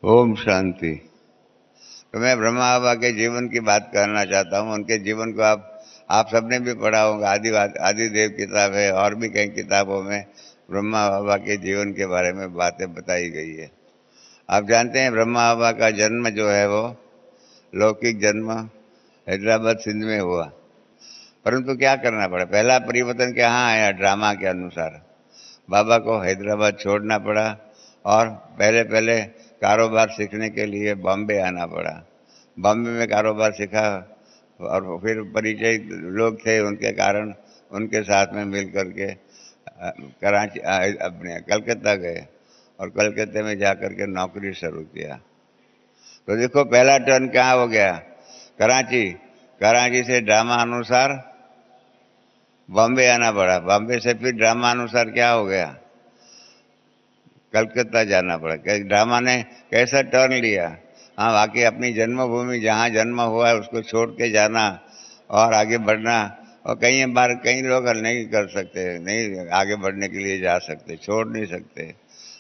ओम शांति। तो मैं ब्रह्मा बाबा के जीवन की बात करना चाहता हूँ। उनके जीवन को आप सबने भी पढ़ा होगा। आदिदेव किताब है और भी कई किताबों में ब्रह्मा बाबा के जीवन के बारे में बातें बताई गई है। आप जानते हैं ब्रह्मा बाबा का जन्म जो है वो लौकिक जन्म हैदराबाद सिंध में हुआ, परंतु क्या करना पड़ा, पहला परिवर्तन कहाँ आया, ड्रामा के अनुसार बाबा को हैदराबाद छोड़ना पड़ा और पहले पहले कारोबार सीखने के लिए बॉम्बे आना पड़ा। बॉम्बे में कारोबार सीखा और फिर परिचय लोग थे, उनके कारण उनके साथ में मिल करके कराची अपने कलकत्ता गए और कलकत्ते में जा कर के नौकरी शुरू किया। तो देखो पहला टर्न कहाँ हो गया, कराची। कराची से ड्रामा अनुसार बॉम्बे आना पड़ा, बॉम्बे से फिर ड्रामा अनुसार क्या हो गया, कलकत्ता जाना पड़ा। ड्रामा ने कैसा टर्न लिया। हाँ, बाकी अपनी जन्मभूमि जहाँ जन्म हुआ है उसको छोड़ के जाना और आगे बढ़ना, और कई बार कई लोग नहीं कर सकते, नहीं आगे बढ़ने के लिए जा सकते, छोड़ नहीं सकते।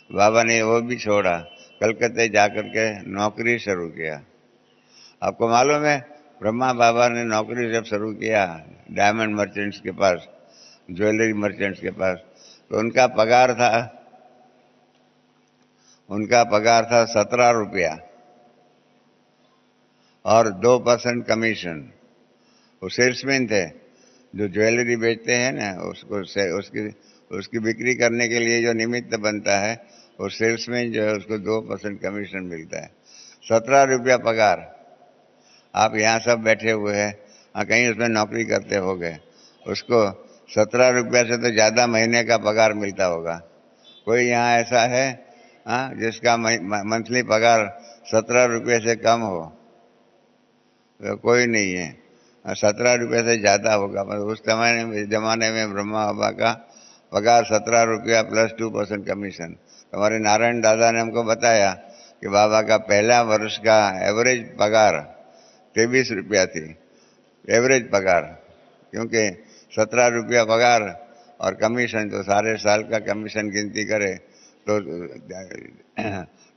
बाबा ने वो भी छोड़ा, कलकत्ते जा कर के नौकरी शुरू किया। आपको मालूम है ब्रह्मा बाबा ने नौकरी जब शुरू किया डायमंड मर्चेंट्स के पास, ज्वेलरी मर्चेंट्स के पास, तो उनका पगार था 17 रुपया और 2% कमीशन। वो सेल्समैन थे, जो ज्वेलरी बेचते हैं ना, उसकी बिक्री करने के लिए जो निमित्त बनता है वो सेल्समैन जो है उसको 2% कमीशन मिलता है। 17 रुपया पगार। आप यहाँ सब बैठे हुए हैं, कहीं उसमें नौकरी करते होंगे, उसको 17 रुपया से तो ज़्यादा महीने का पगार मिलता होगा। कोई यहाँ ऐसा है जिसका मंथली पगार 17 रुपये से कम हो? तो कोई नहीं है। 17 रुपये से ज़्यादा होगा, पर उस जमाने में ब्रह्मा बाबा का पगार 17 रुपया प्लस 2% कमीशन। हमारे नारायण दादा ने हमको बताया कि बाबा का पहला वर्ष का एवरेज पगार 23 रुपया थी, एवरेज पगार, क्योंकि 17 रुपया पगार और कमीशन, तो सारे साल का कमीशन गिनती करे तो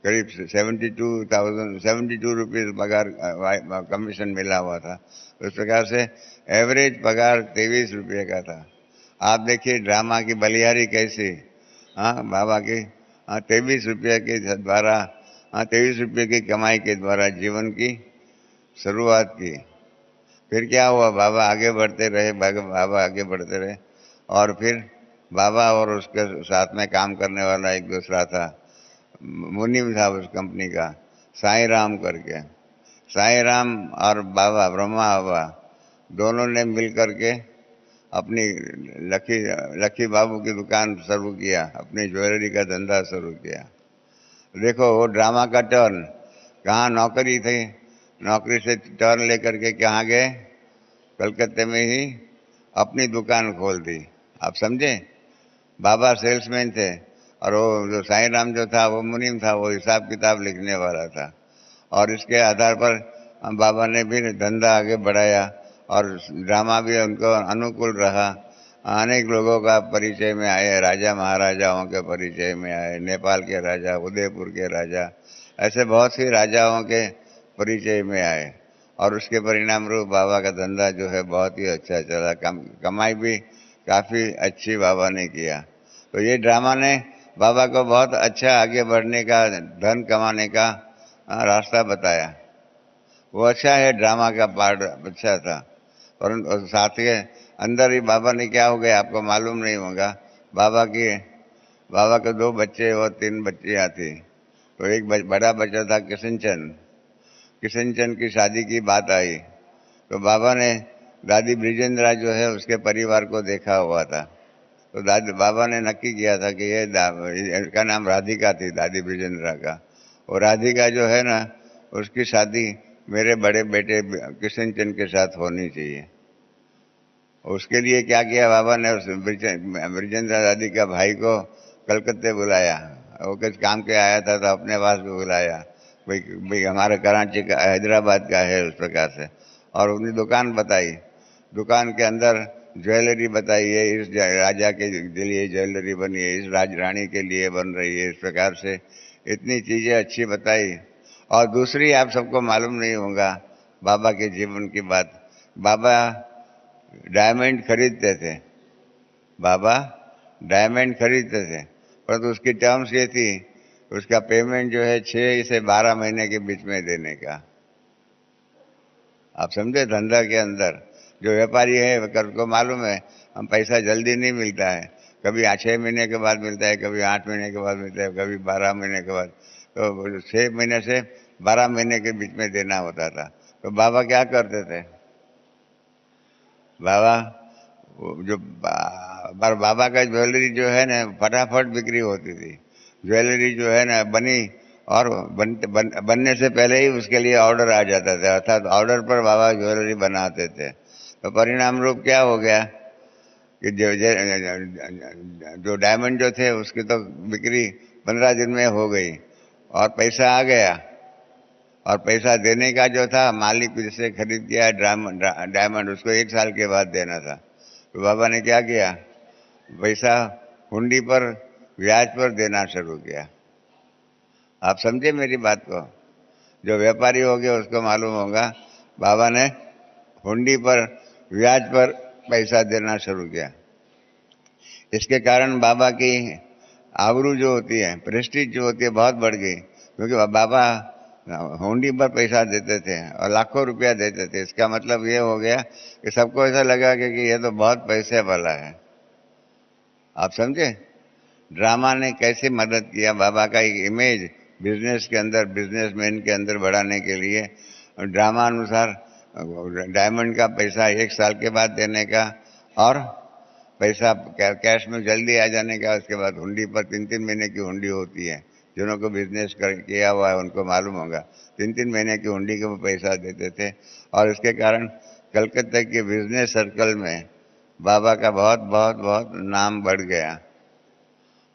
करीब 72 रुपीज़ पगार कमीशन मिला हुआ था। उस प्रकार से एवरेज पगार 23 रुपये का था। आप देखिए ड्रामा की बलिहारी कैसी, बाबा की 23 रुपये के द्वारा, 23 रुपये की कमाई के द्वारा जीवन की शुरुआत की। फिर क्या हुआ, बाबा आगे बढ़ते रहे, बाबा आगे बढ़ते रहे, और फिर बाबा और उसके साथ में काम करने वाला एक दूसरा था, मुनीम था उस कंपनी का, साईं राम करके। साईं राम और बाबा ब्रह्मा बाबा दोनों ने मिल करके अपनी लकी बाबू की दुकान शुरू किया, अपनी ज्वेलरी का धंधा शुरू किया। देखो वो ड्रामा का टर्न, कहाँ नौकरी थी, नौकरी से टर्न लेकर के कहाँ गए, कलकत्ते में ही अपनी दुकान खोल दी। आप समझे, बाबा सेल्समैन थे और वो जो साईं राम जो था वो मुनीम था, वो हिसाब किताब लिखने वाला था। और इसके आधार पर बाबा ने भी धंधा आगे बढ़ाया और ड्रामा भी उनको अनुकूल रहा। अनेक लोगों का परिचय में आए, राजा महाराजाओं के परिचय में आए, नेपाल के राजा, उदयपुर के राजा, ऐसे बहुत सी राजाओं के परिचय में आए, और उसके परिणाम रूप बाबा का धंधा जो है बहुत ही अच्छा चला, कमाई भी काफ़ी अच्छी बाबा ने किया। तो ये ड्रामा ने बाबा को बहुत अच्छा आगे बढ़ने का, धन कमाने का रास्ता बताया। वो अच्छा है, ड्रामा का पार्ट अच्छा था, परंतु साथ के अंदर ही बाबा ने क्या हो गया आपको मालूम नहीं होगा। बाबा के 2 बच्चे और 3 बच्चियाँ थी। तो एक बड़ा बच्चा था किशनचंद की शादी की बात आई, तो बाबा ने दादी ब्रिजेंद्रा जो है उसके परिवार को देखा हुआ था। तो बाबा ने नक्की किया था कि इसका नाम राधिका थी, दादी ब्रिजेंद्रा का। और राधिका जो है ना, उसकी शादी मेरे बड़े बेटे किशनचंद के साथ होनी चाहिए। उसके लिए क्या किया बाबा ने, उस ब्रिजेंद्रा दादी का भाई को कलकत्ते बुलाया। वो कुछ काम के आया था तो अपने पास भी बुलाया, भाई हमारे कराची का, हैदराबाद का है, उस प्रकार से। और उन्हें दुकान बताई, दुकान के अंदर ज्वेलरी बताई है, इस राजा के लिए ज्वेलरी बनी है, इस राजरानी के लिए बन रही है, इस प्रकार से इतनी चीज़ें अच्छी बताई। और दूसरी आप सबको मालूम नहीं होगा बाबा के जीवन की बात। बाबा डायमंड खरीदते थे, बाबा डायमंड खरीदते थे, परंतु उसकी टर्म्स ये थी, उसका पेमेंट जो है 6 से 12 महीने के बीच में देने का। आप समझे, धंधा के अंदर जो व्यापारी है को मालूम है हम पैसा जल्दी नहीं मिलता है, कभी 6 महीने के बाद मिलता है, कभी 8 महीने के बाद मिलता है, कभी 12 महीने के बाद। तो 6 महीने से 12 महीने के बीच में देना होता था। तो बाबा क्या करते थे, बाबा जो बाबा का ज्वेलरी जो है ना फटाफट बिक्री होती थी। ज्वेलरी जो है ना बनी और बनने से पहले ही उसके लिए ऑर्डर आ जाता था, अर्थात ऑर्डर पर बाबा ज्वेलरी बनाते थे। तो परिणाम रूप क्या हो गया कि जो डायमंड जो थे उसकी तो बिक्री 15 दिन में हो गई और पैसा आ गया। और पैसा देने का जो था मालिक जिससे खरीद किया डायमंड उसको 1 साल के बाद देना था। तो बाबा ने क्या किया, पैसा हुंडी पर ब्याज पर देना शुरू किया। आप समझे मेरी बात को, जो व्यापारी हो गया उसको मालूम होगा, बाबा ने हुंडी पर ब्याज पर पैसा देना शुरू किया। इसके कारण बाबा की आबरू जो होती है, प्रेस्टीज जो होती है बहुत बढ़ गई, क्योंकि बाबा हुंडी पर पैसा देते थे और लाखों रुपया देते थे। इसका मतलब ये हो गया कि सबको ऐसा लगा कि ये तो बहुत पैसे वाला है। आप समझे, ड्रामा ने कैसे मदद किया बाबा का एक इमेज बिजनेस के अंदर, बिजनेसमैन के अंदर बढ़ाने के लिए। ड्रामा अनुसार डायमंड का पैसा 1 साल के बाद देने का और पैसा कैश में जल्दी आ जाने का। उसके बाद हुंडी पर 3-3 महीने की हुंडी होती है, जिन्हों को बिजनेस किया हुआ है उनको मालूम होगा। 3-3 महीने की हुंडी के वो पैसा देते थे और इसके कारण कलकत्ता के बिजनेस सर्कल में बाबा का बहुत बहुत बहुत नाम बढ़ गया।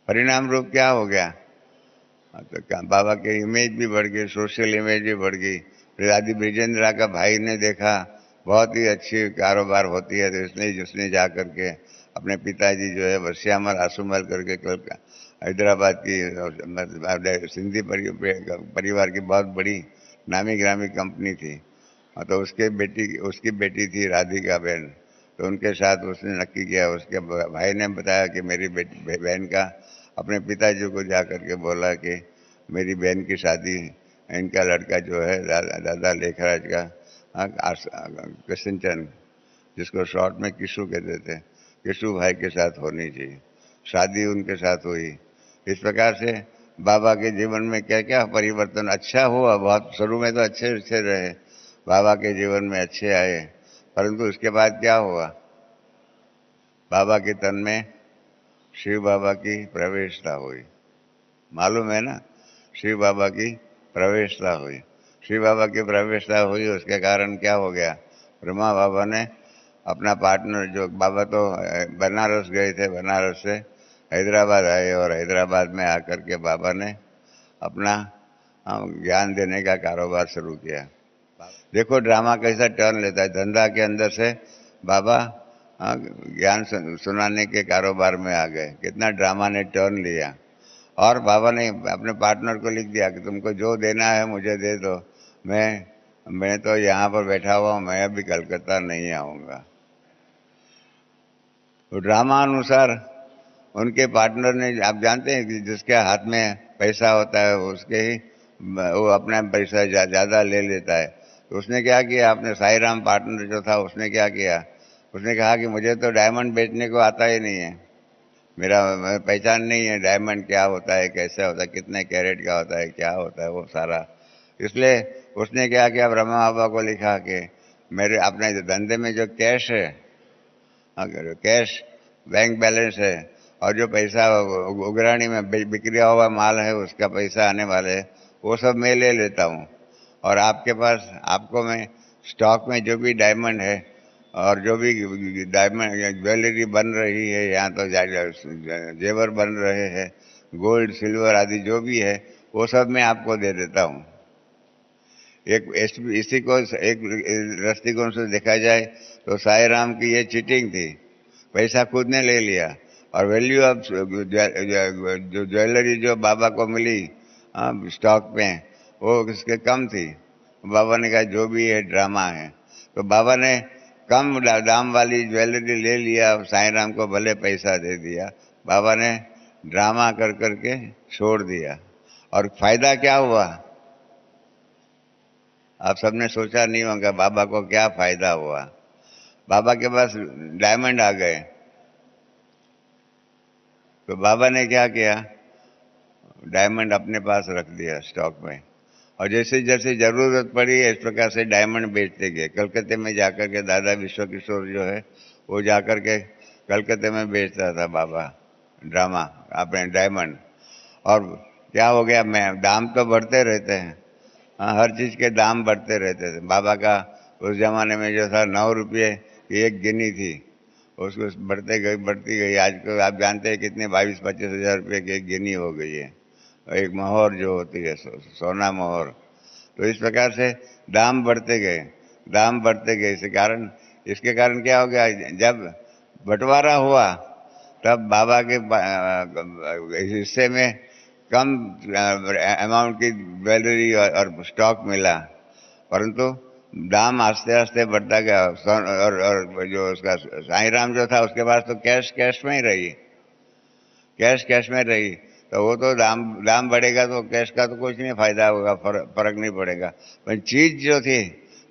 परिणाम रूप क्या हो गया, तो बाबा की इमेज भी बढ़ गई, सोशल इमेज भी बढ़ गई। फिर आदि ब्रिजेंद्रा का भाई ने देखा बहुत ही अच्छी कारोबार होती है, तो उसने जा करके अपने पिताजी जो है श्यामल आसुमल करके हैदराबाद की सिंधी परिवार की बहुत बड़ी नामी ग्रामी कंपनी थी। तो उसकी बेटी थी राधिका बहन। तो उनके साथ उसने नक्की किया, उसके भाई ने बताया कि मेरी बहन का अपने पिताजी को जा करके बोला कि मेरी बहन की शादी इनका लड़का जो है दादा लेखराज का कृष्णचंद, जिसको शॉर्ट में किशु कहते थे, किशु भाई के साथ होनी चाहिए। शादी उनके साथ हुई। इस प्रकार से बाबा के जीवन में क्या क्या परिवर्तन अच्छा हुआ। बहुत शुरू में तो अच्छे रहे, बाबा के जीवन में अच्छे आए, परंतु उसके बाद क्या हुआ, बाबा के तन में शिव बाबा की प्रवेशता हुई। मालूम है ना, शिव बाबा की प्रवेशता हुई। शिव बाबा की प्रवेशता हुई, उसके कारण क्या हो गया, ब्रह्मा बाबा ने अपना पार्टनर, जो बाबा तो बनारस गए थे, बनारस से हैदराबाद आए और हैदराबाद में आकर के बाबा ने अपना ज्ञान देने का कारोबार शुरू किया। देखो ड्रामा कैसा टर्न लेता है, धंधा के अंदर से बाबा ज्ञान सुनाने के कारोबार में आ गए। कितना ड्रामा ने टर्न लिया। और बाबा ने अपने पार्टनर को लिख दिया कि तुमको जो देना है मुझे दे दो, मैं तो यहाँ पर बैठा हुआ हूँ, मैं अभी कलकत्ता नहीं आऊँगा। तो ड्रामा अनुसार उनके पार्टनर ने, आप जानते हैं कि जिसके हाथ में पैसा होता है उसके ही वो अपना पैसा ज़्यादा ले लेता है। तो उसने क्या किया, अपने साई राम पार्टनर जो था उसने क्या किया, उसने कहा कि मुझे तो डायमंड बेचने को आता ही नहीं है, मेरा पहचान नहीं है डायमंड क्या होता है, कैसे होता है, कितने कैरेट का होता है, क्या होता है वो सारा। इसलिए उसने क्या किया, ब्रह्मा बाबा को लिखा कि मेरे अपने धंधे में जो कैश है, अगर कैश बैंक बैलेंस है और जो पैसा उगरानी में बिक्रिया हुआ माल है उसका पैसा आने वाले है, वो सब मैं ले लेता हूँ। और आपके पास, आपको मैं स्टॉक में जो भी डायमंड है और जो भी डायमंड ज्वेलरी बन रही है, यहाँ तो जेवर बन रहे हैं, गोल्ड सिल्वर आदि जो भी है वो सब मैं आपको दे देता हूँ। इसी को एक दृष्टिकोण से देखा जाए तो साई राम की ये चीटिंग थी। पैसा खुद ने ले लिया और वैल्यू ऑफ जो ज्वेलरी जो बाबा को मिली स्टॉक में, वो उसके कम थी। बाबा ने कहा जो भी है ड्रामा है। तो बाबा ने कम दाम वाली ज्वेलरी ले लिया, साईं राम को भले पैसा दे दिया, बाबा ने ड्रामा कर करके छोड़ दिया। और फायदा क्या हुआ? आप सबने सोचा नहीं होगा बाबा को क्या फायदा हुआ। बाबा के पास डायमंड आ गए, तो बाबा ने क्या किया, डायमंड अपने पास रख दिया स्टॉक में, और जैसे जैसे जरूरत पड़ी इस प्रकार से डायमंड बेचते गए। कलकत्ते में जाकर के दादा विश्व किशोर जो है वो जाकर के कलकत्ते में बेचता था बाबा ड्रामा अपने डायमंड। और क्या हो गया, मैं दाम तो बढ़ते रहते हैं, हाँ, हर चीज के दाम बढ़ते रहते थे। बाबा का उस जमाने में जो था 9 रुपये की एक गिनी थी, उसको बढ़ते गई बढ़ती गई, आज को आप जानते हैं कितने 22-25 हज़ार रुपये की एक गिनी हो गई है, एक मोहर जो होती है सोना मोहर। तो इस प्रकार से दाम बढ़ते गए, दाम बढ़ते गए। इसके कारण क्या हो गया, जब बंटवारा हुआ तब बाबा के हिस्से में कम अमाउंट की ज्वेलरी और स्टॉक मिला, परंतु दाम आस्ते आस्ते बढ़ता गया। और जो उसका साईं राम जो था उसके पास तो कैश कैश में ही रही, कैश कैश में रही। तो वो तो दाम दाम बढ़ेगा तो कैश का तो कुछ नहीं फायदा होगा, फर्क नहीं पड़ेगा। पर चीज जो थी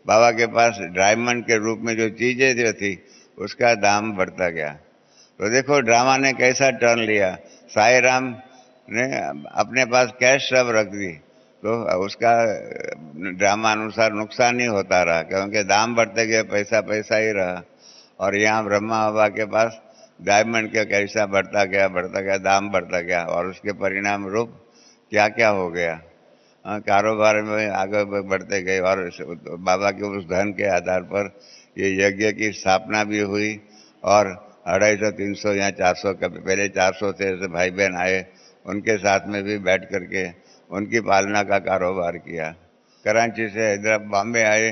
बाबा के पास डायमंड के रूप में जो चीजें जो थी उसका दाम बढ़ता गया। तो देखो ड्रामा ने कैसा टर्न लिया। साईं राम ने अपने पास कैश सब रख दी, तो उसका ड्रामा अनुसार नुकसान ही होता रहा, क्योंकि दाम बढ़ते गए, पैसा पैसा ही रहा। और यहाँ ब्रह्मा बाबा के पास डायमंड का कैसा बढ़ता गया, दाम बढ़ता गया, और उसके परिणाम रूप क्या क्या हो गया। कारोबार में आगे बढ़ते गए, और बाबा के उस धन के आधार पर ये यज्ञ की स्थापना भी हुई। और 250, 300 या 400, कभी पहले 400 थे, ऐसे भाई बहन आए, उनके साथ में भी बैठ करके उनकी पालना का कारोबार किया। कराची से हैदराबाद, बॉम्बे आए,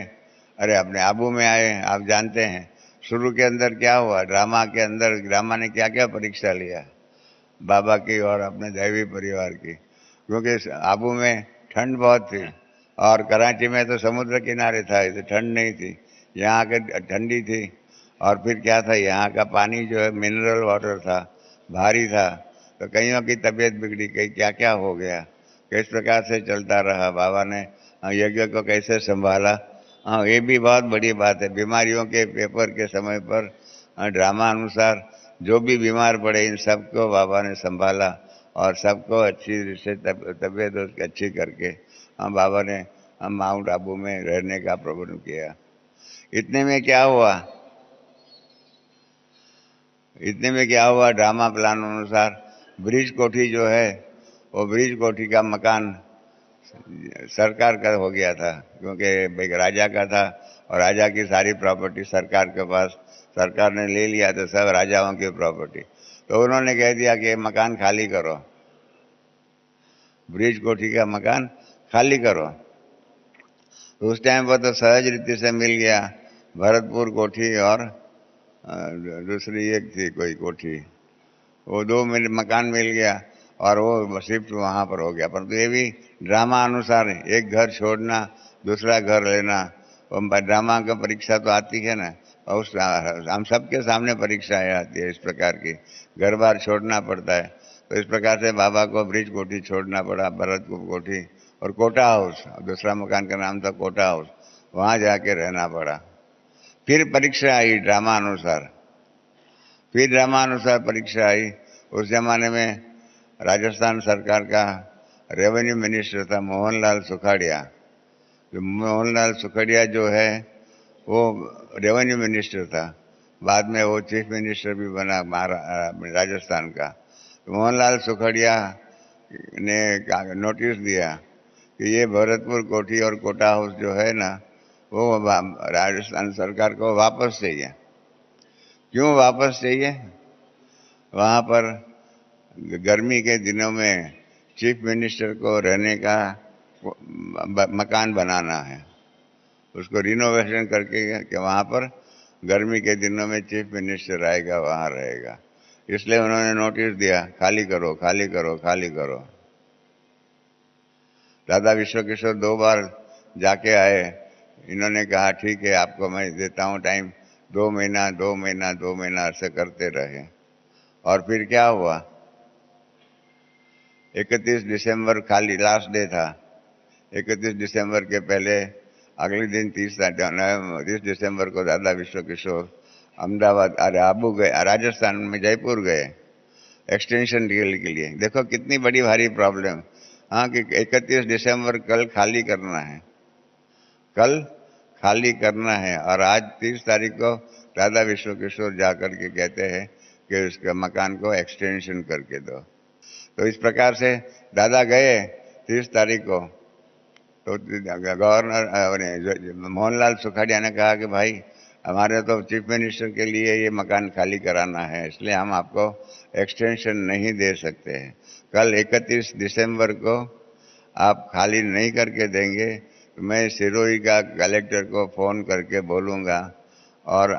अरे अपने आबू में आए। आप जानते हैं शुरू के अंदर क्या हुआ, ड्रामा के अंदर ड्रामा ने क्या क्या परीक्षा लिया बाबा की और अपने दैवी परिवार की, क्योंकि आबू में ठंड बहुत थी और कराची में तो समुद्र किनारे था, इसे ठंड नहीं थी, यहाँ के ठंडी थी। और फिर क्या था, यहाँ का पानी जो है मिनरल वाटर था, भारी था, तो कईयों की तबीयत बिगड़ी, कहीं क्या क्या हो गया। किस प्रकार से चलता रहा बाबा ने यज्ञ को कैसे संभाला। हाँ, ये भी बहुत बड़ी बात है। बीमारियों के पेपर के समय पर ड्रामा अनुसार जो भी बीमार पड़े इन सबको बाबा ने संभाला, और सबको अच्छी से तबीयत उसकी अच्छी करके हम बाबा ने हम माउंट आबू में रहने का प्रबंध किया। इतने में क्या हुआ, ड्रामा प्लान अनुसार ब्रिज कोठी जो है, वो ब्रिज कोठी का मकान सरकार का हो गया था, क्योंकि एक राजा का था और राजा की सारी प्रॉपर्टी सरकार के पास, सरकार ने ले लिया तो सब राजाओं की प्रॉपर्टी। तो उन्होंने कह दिया कि मकान खाली करो, ब्रिज कोठी का मकान खाली करो। तो उस टाइम पर तो सहज रीति से मिल गया, भरतपुर कोठी और दूसरी एक थी कोई कोठी, वो दो मकान मिल गया और वो शिफ्ट वहाँ पर हो गया। परंतु ये भी ड्रामा अनुसार है, एक घर छोड़ना दूसरा घर लेना, वो ड्रामा का परीक्षा तो आती है ना, और उस हम सबके सामने परीक्षाएं आती है इस प्रकार की, घर बार छोड़ना पड़ता है। तो इस प्रकार से बाबा को ब्रिज कोठी छोड़ना पड़ा, भरतपुर कोठी और कोटा हाउस, दूसरा मकान का नाम था कोटा हाउस, वहाँ जाके रहना पड़ा। फिर परीक्षा आई ड्रामा अनुसार, परीक्षा आई। उस जमाने में राजस्थान सरकार का रेवेन्यू मिनिस्टर था मोहनलाल सुखाड़िया। मोहनलाल सुखाड़िया जो है वो रेवेन्यू मिनिस्टर था, बाद में वो चीफ मिनिस्टर भी बना राजस्थान का। तो मोहनलाल सुखाड़िया ने नोटिस दिया कि ये भरतपुर कोठी और कोटा हाउस जो है ना, वो राजस्थान सरकार को वापस चाहिए। क्यों वापस चाहिए? वहाँ पर गर्मी के दिनों में चीफ मिनिस्टर को रहने का मकान बनाना है, उसको रिनोवेशन करके कि वहाँ पर गर्मी के दिनों में चीफ मिनिस्टर आएगा, वहाँ रहेगा। इसलिए उन्होंने नोटिस दिया, खाली करो खाली करो खाली करो। दादा विश्व किशोर 2 बार जाके आए। इन्होंने कहा ठीक है आपको मैं देता हूँ टाइम, 2 महीना 2 महीना 2 महीना ऐसे करते रहे। और फिर क्या हुआ, 31 दिसंबर खाली लास्ट डे था। 31 दिसंबर के पहले अगले दिन 30 दिसंबर को दादा विश्व किशोर अहमदाबाद, अरे आबू गए, राजस्थान में जयपुर गए एक्सटेंशन डील के लिए। देखो कितनी बड़ी भारी प्रॉब्लम। हाँ कि 31 दिसंबर कल खाली करना है, कल खाली करना है, और आज 30 तारीख को दादा विश्व किशोर जाकर के कहते हैं कि उसके मकान को एक्सटेंशन करके दो। तो इस प्रकार से दादा गए 30 तारीख को, तो गवर्नर मोहनलाल सुखाड़िया ने कहा कि भाई हमारे तो चीफ मिनिस्टर के लिए ये मकान खाली कराना है, इसलिए हम आपको एक्सटेंशन नहीं दे सकते हैं। कल 31 दिसंबर को आप खाली नहीं करके देंगे तो मैं सिरोही का कलेक्टर को फ़ोन करके बोलूँगा और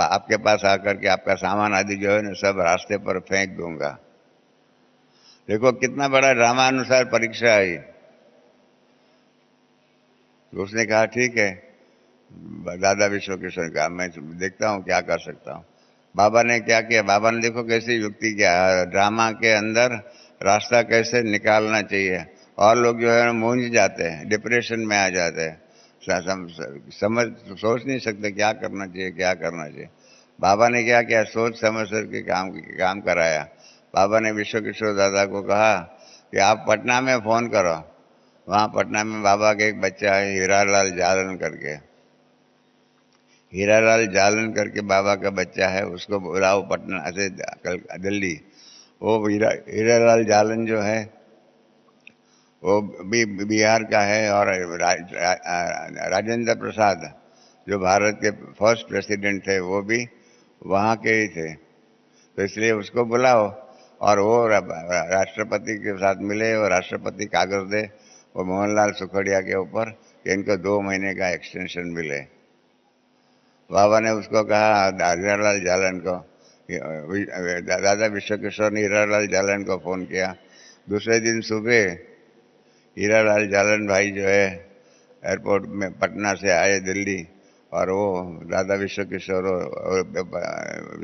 आपके पास आकर के आपका सामान आदि जो है ना सब रास्ते पर फेंक दूंगा। देखो कितना बड़ा ड्रामानुसार परीक्षा आई। तो उसने कहा ठीक है, दादा विश्व किशोर का मैं देखता हूँ क्या कर सकता हूँ। बाबा ने क्या किया, बाबा ने देखो कैसी युक्ति किया, ड्रामा के अंदर रास्ता कैसे निकालना चाहिए। और लोग जो है मूंझ जाते हैं, डिप्रेशन में आ जाते हैं, समझ सोच नहीं सकते क्या करना चाहिए क्या करना चाहिए। बाबा ने क्या किया, सोच समझ करके काम कराया। बाबा ने विश्व किशोर दादा को कहा कि आप पटना में फ़ोन करो, वहाँ पटना में बाबा के एक बच्चा है हीरालाल जालन करके, हीरालाल जालन करके बाबा का बच्चा है, उसको बुलाओ पटना से दिल्ली। वो हीरालाल जालन जो है वो भी बिहार का है, और राजेंद्र प्रसाद जो भारत के फर्स्ट प्रेसिडेंट थे वो भी वहाँ के ही थे। तो इसलिए उसको बुलाओ और वो राष्ट्रपति के साथ मिले और राष्ट्रपति कागज दे वो मोहनलाल सुखड़िया के ऊपर कि इनको 2 महीने का एक्सटेंशन मिले। बाबा ने उसको कहा हीरालाल जालन को, दादा विश्व किशोर ने हीरालाल जालन को फ़ोन किया। दूसरे दिन सुबह हीरालाल जालन भाई जो है एयरपोर्ट में पटना से आए दिल्ली, और वो दादा विश्व किशोर और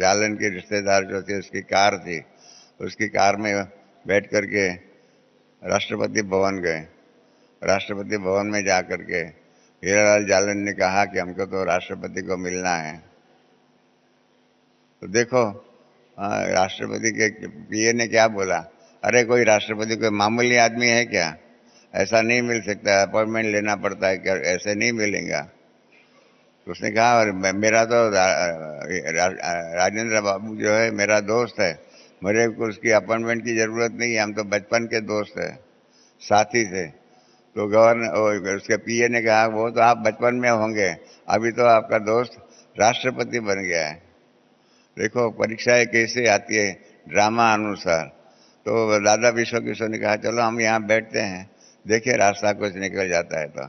जालन के रिश्तेदार जो थे उसकी कार थी, उसकी कार में बैठ करके राष्ट्रपति भवन गए। राष्ट्रपति भवन में जा करके हीरालाल जालन ने कहा कि हमको तो राष्ट्रपति को मिलना है। तो देखो राष्ट्रपति के पीए ने क्या बोला, अरे कोई राष्ट्रपति कोई मामूली आदमी है क्या, ऐसा नहीं मिल सकता, अपॉइंटमेंट लेना पड़ता है क्या, ऐसे नहीं मिलेगा। तो उसने कहा मेरा तो राजेंद्र बाबू जो है मेरा दोस्त है, मेरे को उसकी अपॉइंटमेंट की ज़रूरत नहीं है, हम तो बचपन के दोस्त हैं, साथी थे। तो गवर्नर उसके पीए ने कहा वो तो आप बचपन में होंगे, अभी तो आपका दोस्त राष्ट्रपति बन गया है। देखो परीक्षाएं कैसे आती है ड्रामा अनुसार। तो दादा विश्व किशोर ने कहा चलो हम यहाँ बैठते हैं, देखिए रास्ता कुछ निकल जाता है। तो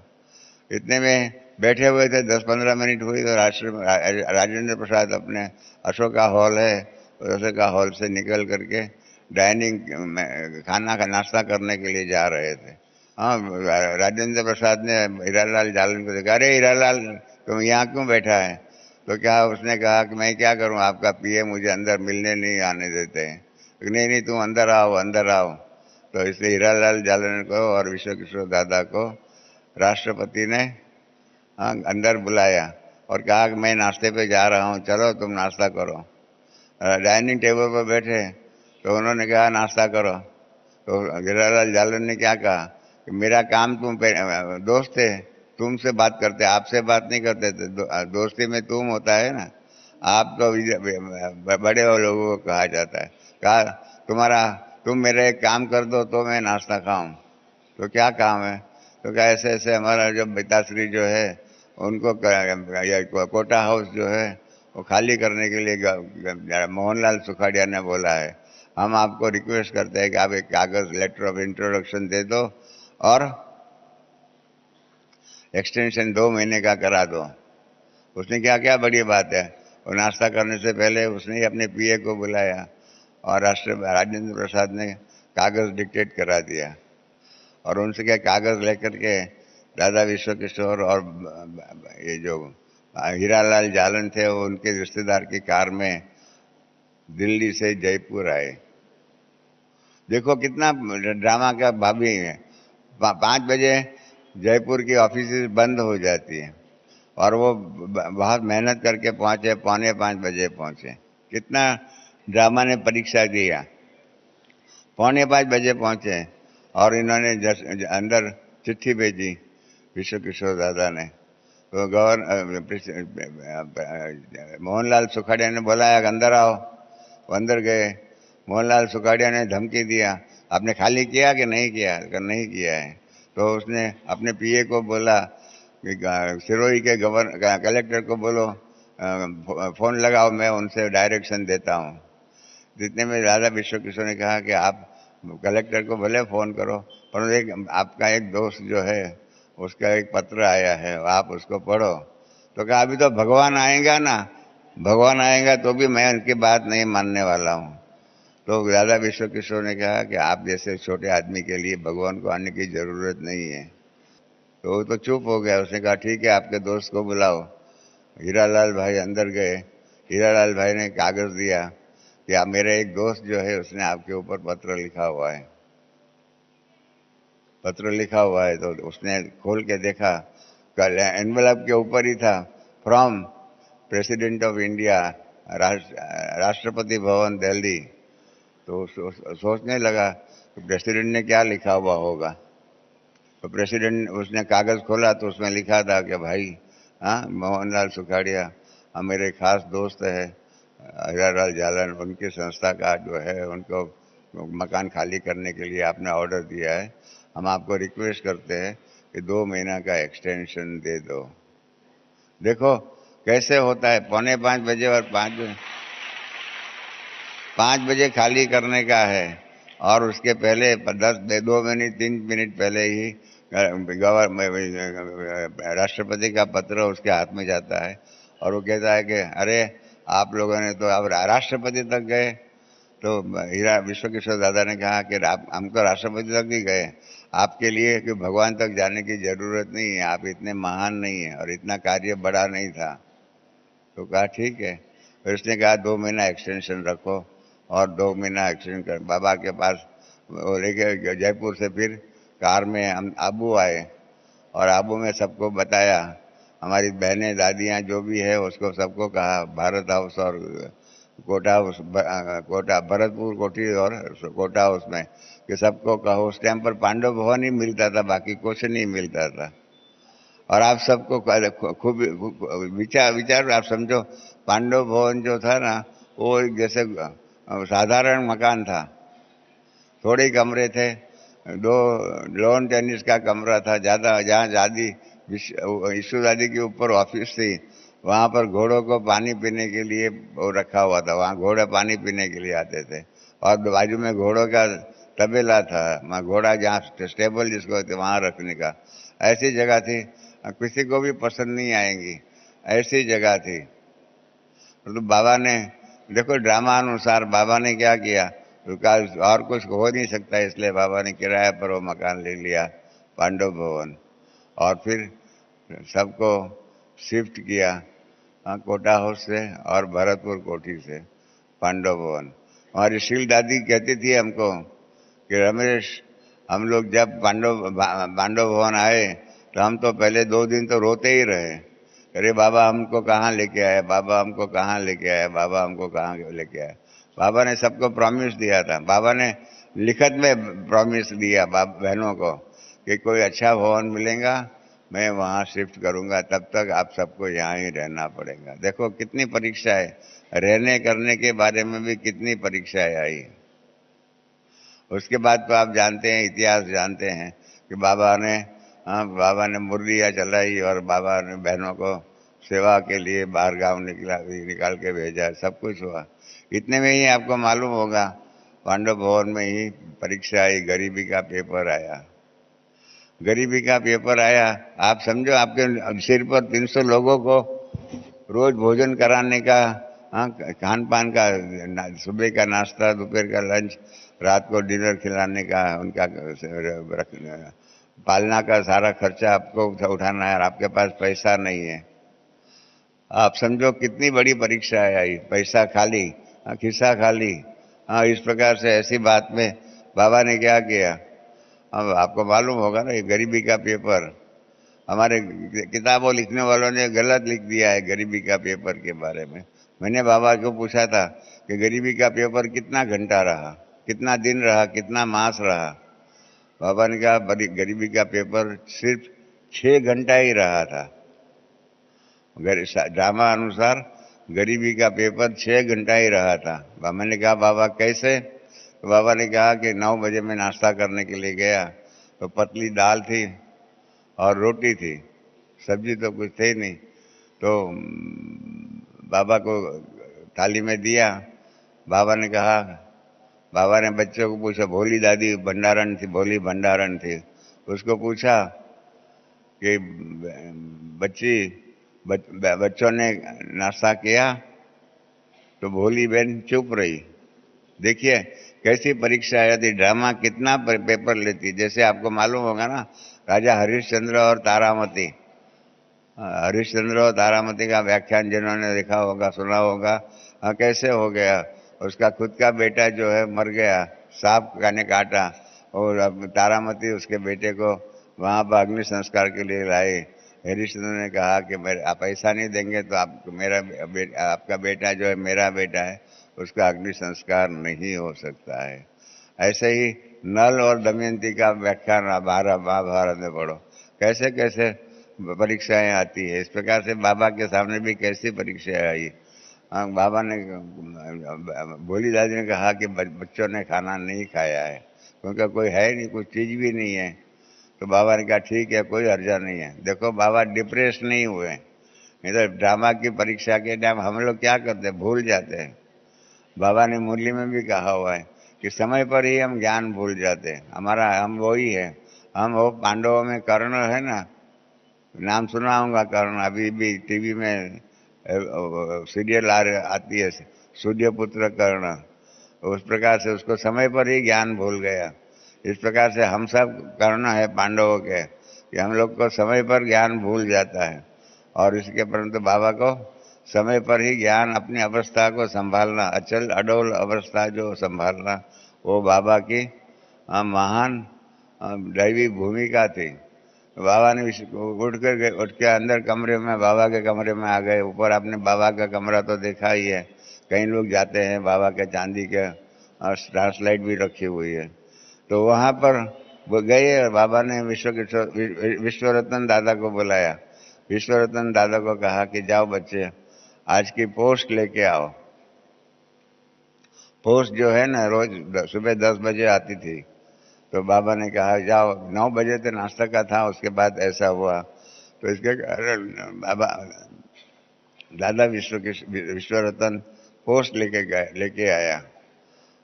इतने में बैठे हुए थे, 10-15 मिनट हुई तो राजेंद्र प्रसाद अपने अशोका हॉल है, अशोका हॉल से निकल करके डाइनिंग खाना का नाश्ता करने के लिए जा रहे थे। हाँ, राजेंद्र प्रसाद ने हीरालाल जालन को देखा, अरे हीरालाल तुम यहाँ क्यों बैठा है। तो क्या उसने कहा कि मैं क्या करूँ, आपका पीए मुझे अंदर मिलने नहीं आने देते हैं। नहीं नहीं तुम अंदर आओ अंदर आओ। तो इसलिए हीरालाल जालन को और विश्व किशोर दादा को राष्ट्रपति ने अंदर बुलाया और कहा कि मैं नाश्ते पे जा रहा हूँ, चलो तुम नाश्ता करो। डाइनिंग टेबल पर बैठे तो उन्होंने कहा नाश्ता करो। तो हीरालाल जालन ने क्या कहा कि मेरा काम तुम दोस्त थे, तुमसे बात करते, आपसे बात नहीं करते थे, दोस्ती में तुम होता है ना, आप तो बड़े लोगों को कहा जाता है। कहा तुम मेरा एक काम कर दो तो मैं नाश्ता खाऊं। तो क्या काम है, तो क्या ऐसे ऐसे हमारा जो पिताश्री जो है उनको कोटा हाउस जो है वो खाली करने के लिए मोहनलाल सुखाड़िया ने बोला है, हम आपको रिक्वेस्ट करते हैं कि आप एक कागज लेटर ऑफ इंट्रोडक्शन दे दो और एक्सटेंशन 2 महीने का करा दो। उसने क्या क्या बड़ी बात है, वो नाश्ता करने से पहले उसने ही अपने पीए को बुलाया और राजेंद्र प्रसाद ने कागज़ डिक्टेट करा दिया और उनसे क्या कागज़ लेकर के दादा विश्व किशोर और ये जो हीरालाल जालन थे वो उनके रिश्तेदार की कार में दिल्ली से जयपुर आए। देखो कितना ड्रामा का भाभी है। 5 बजे जयपुर की ऑफिस बंद हो जाती है और वो बहुत मेहनत करके पहुंचे, 4:45 बजे पहुंचे। कितना ड्रामा ने परीक्षा दिया। 4:45 बजे पहुंचे और इन्होंने अंदर चिट्ठी भेजी विश्व किशोर दादा ने। तो मोहनलाल सुखाड़िया ने बुलाया, अंदर आओ। वो अंदर गए। मोहनलाल सुखाड़िया ने धमकी दिया, आपने खाली किया कि नहीं किया? अगर नहीं किया है तो उसने अपने पीए को बोला कि सिरोही के कलेक्टर को बोलो फ़ोन लगाओ, मैं उनसे डायरेक्शन देता हूँ। जितने में दादा विश्व किशोर ने कहा कि आप कलेक्टर को भले फ़ोन करो, पर एक आपका एक दोस्त जो है उसका एक पत्र आया है, आप उसको पढ़ो। तो कहा अभी तो भगवान आएगा ना, भगवान आएगा तो भी मैं उनकी बात नहीं मानने वाला हूँ। तो दादा विश्व किशोर ने कहा कि आप जैसे छोटे आदमी के लिए भगवान को आने की ज़रूरत नहीं है। तो वो तो चुप हो गया। उसने कहा ठीक है, आपके दोस्त को बुलाओ। हीरालाल भाई अंदर गए। हीरालाल भाई ने कागज़ दिया कि आप, मेरे एक दोस्त जो है उसने आपके ऊपर पत्र लिखा हुआ है, पत्र लिखा हुआ है। तो उसने खोल के देखा, कल एनवलप के ऊपर ही था, from president of India, Rashtrapati Bhavan Delhi. तो सोचने लगा कि प्रेसिडेंट ने क्या लिखा हुआ होगा। तो प्रेसिडेंट, उसने कागज़ खोला तो उसमें लिखा था कि भाई मोहनलाल सुखाड़िया मेरे खास दोस्त है, हीरालाल जालन, उनकी संस्था का जो है उनको मकान खाली करने के लिए आपने ऑर्डर दिया है। हम आपको रिक्वेस्ट करते हैं कि 2 महीना का एक्सटेंशन दे दो। देखो कैसे होता है। 4:45 और 5 बजे खाली करने का है और उसके पहले 2 मिनट 3 मिनट पहले ही राष्ट्रपति का पत्र उसके हाथ में जाता है और वो कहता है कि अरे आप लोगों ने तो अब राष्ट्रपति तक गए। तो हीरा विश्व किशोर दादा ने कहा कि हम तो राष्ट्रपति तक ही गए, आपके लिए कि भगवान तक जाने की ज़रूरत नहीं है, आप इतने महान नहीं हैं और इतना कार्य बड़ा नहीं था। तो कहा ठीक है। फिर उसने कहा 2 महीना एक्सटेंशन रखो और 2 महीना एक्सटेंशन कर बाबा के पास वो लेके जयपुर से फिर कार में हम आबू आए और आबू में सबको बताया, हमारी बहनें दादियाँ जो भी है उसको सबको कहा, भारत हाउस और कोटा हाउस, कोटा भरतपुर कोठी और कोटा हाउस में कि सबको कहो। उस टाइम पर पांडव भवन ही मिलता था, बाकी कुछ नहीं मिलता था। और आप सबको खूब विचार आप समझो, पांडव भवन जो था ना वो एक जैसे साधारण मकान था, थोड़े कमरे थे, 2 लॉन टेनिस का कमरा था, ज़्यादा जहाँ दादी ईशु दादी के ऊपर ऑफिस थी, वहाँ पर घोड़ों को पानी पीने के लिए वो रखा हुआ था, वहाँ घोड़े पानी पीने के लिए आते थे। और बाजू में घोड़ों का तबेला था, वहाँ घोड़ा जहाँ स्टेबल जिसको होते वहाँ रखने का, ऐसी जगह थी। किसी को भी पसंद नहीं आएंगी, ऐसी जगह थी। तो बाबा ने देखो ड्रामा अनुसार बाबा ने क्या किया, रुका और कुछ हो नहीं सकता, इसलिए बाबा ने किराए पर वो मकान ले लिया पांडव भवन और फिर सबको शिफ्ट किया कोटा हाउस से और भरतपुर कोठी से पांडव भवन। हमारी शील दादी कहती थी हमको कि रमेश, हम लोग जब पांडव भवन आए तो हम तो पहले 2 दिन तो रोते ही रहे, अरे बाबा हमको कहाँ लेके आए, बाबा हमको कहाँ लेके आए, बाबा हमको कहाँ लेके आए। बाबा ने सबको प्रॉमिस दिया था, बाबा ने लिखत में प्रॉमिस दिया बहनों को कि कोई अच्छा भवन मिलेगा मैं वहाँ शिफ्ट करूँगा, तब तक आप सबको यहाँ ही रहना पड़ेगा। देखो कितनी परीक्षाएं, रहने करने के बारे में भी कितनी परीक्षाएं आई। उसके बाद तो आप जानते हैं, इतिहास जानते हैं कि बाबा ने मुरलियाँ चलाई और बाबा ने बहनों को सेवा के लिए बाहर गाँव निकाल के भेजा, सब कुछ हुआ। इतने में ही आपको मालूम होगा पांडव भवन में ही परीक्षा आई, गरीबी का पेपर आया। गरीबी का पेपर आया, आप समझो आपके सिर पर 300 लोगों को रोज भोजन कराने का, खान पान का, सुबह का नाश्ता, दोपहर का लंच, रात को डिनर खिलाने का, उनका पालना का सारा खर्चा आपको उठाना है और आपके पास पैसा नहीं है। आप समझो कितनी बड़ी परीक्षा है आई, पैसा खाली, खिस्सा खाली। हाँ, इस प्रकार से ऐसी बात में बाबा ने क्या किया, अब आपको मालूम होगा ना, ये गरीबी का पेपर हमारे किताबों लिखने वालों ने गलत लिख दिया है गरीबी का पेपर के बारे में। मैंने बाबा को पूछा था कि गरीबी का पेपर कितना घंटा रहा, कितना दिन रहा, कितना मास रहा। बाबा ने कहा गरीबी का पेपर सिर्फ 6 घंटा ही रहा था। ड्रामा अनुसार गरीबी का पेपर 6 घंटा ही रहा था। मैंने कहा बाबा कैसे? तो बाबा ने कहा कि 9 बजे मैं नाश्ता करने के लिए गया तो पतली दाल थी और रोटी थी, सब्जी तो कुछ थे नहीं। तो बाबा को थाली में दिया। बाबा ने कहा, बाबा ने बच्चों को पूछा, भोली दादी भंडारण थी, भोली भंडारण थी, उसको पूछा कि बच्चों ने नाश्ता किया? तो भोली बहन चुप रही। देखिए कैसी परीक्षा आई थी, ड्रामा कितना पेपर लेती। जैसे आपको मालूम होगा ना, राजा हरिश्चंद्र और तारामती, हरिश्चंद्र और तारामती का व्याख्यान जिन्होंने देखा होगा, सुना होगा, कैसे हो गया, उसका खुद का बेटा जो है मर गया, सांप ने काटा, और अब तारामती उसके बेटे को वहां पर अग्नि संस्कार के लिए लाए। हरिश्चंद्र ने कहा कि आप ऐसा नहीं देंगे तो आपका बेटा जो है मेरा बेटा है, उसका अग्नि संस्कार नहीं हो सकता है। ऐसे ही नल और दमयंती का व्याख्यान महाभारत में पढ़ो, कैसे कैसे परीक्षाएं आती है। इस प्रकार से बाबा के सामने भी कैसी परीक्षाएं आई। बाबा ने, भोली दादी ने कहा कि बच्चों ने खाना नहीं खाया है क्योंकि कोई है नहीं, कुछ चीज भी नहीं है। तो बाबा ने कहा ठीक है, कोई हर्जा नहीं है। देखो बाबा डिप्रेस नहीं हुए। नहीं तो ड्रामा की परीक्षा के टाइम हम लोग क्या करते हैं, भूल जाते हैं। बाबा ने मुरली में भी कहा हुआ है कि समय पर ही हम ज्ञान भूल जाते हैं। हम वही है, हम वो पांडवों में कर्ण है ना, नाम सुना होगा कर्ण, अभी भी टीवी में सीरियल आती है, सूर्यपुत्र कर्ण। उस प्रकार से उसको समय पर ही ज्ञान भूल गया। इस प्रकार से हम सब कर्ण है पांडवों के, कि हम लोग को समय पर ज्ञान भूल जाता है। और इसके परंतु बाबा को समय पर ही ज्ञान, अपनी अवस्था को संभालना, अचल अडोल अवस्था जो संभालना, वो बाबा की महान दैवी भूमिका थी। बाबा ने उठ के अंदर कमरे में, बाबा के कमरे में आ गए। ऊपर आपने बाबा का कमरा तो देखा ही है, कई लोग जाते हैं, बाबा के चांदी के ट्रांसलाइट भी रखी हुई है। तो वहां पर वो गए और बाबा ने विश्वरत्न दादा को बुलाया। विश्वरत्न दादा को कहा कि जाओ बच्चे, आज की पोस्ट लेके आओ। पोस्ट जो है ना रोज सुबह 10 बजे आती थी। तो बाबा ने कहा जाओ, 9 बजे तो नाश्ता का था, उसके बाद ऐसा हुआ। तो इसके कारण बाबा दादा विश्वरत्न पोस्ट लेके आया।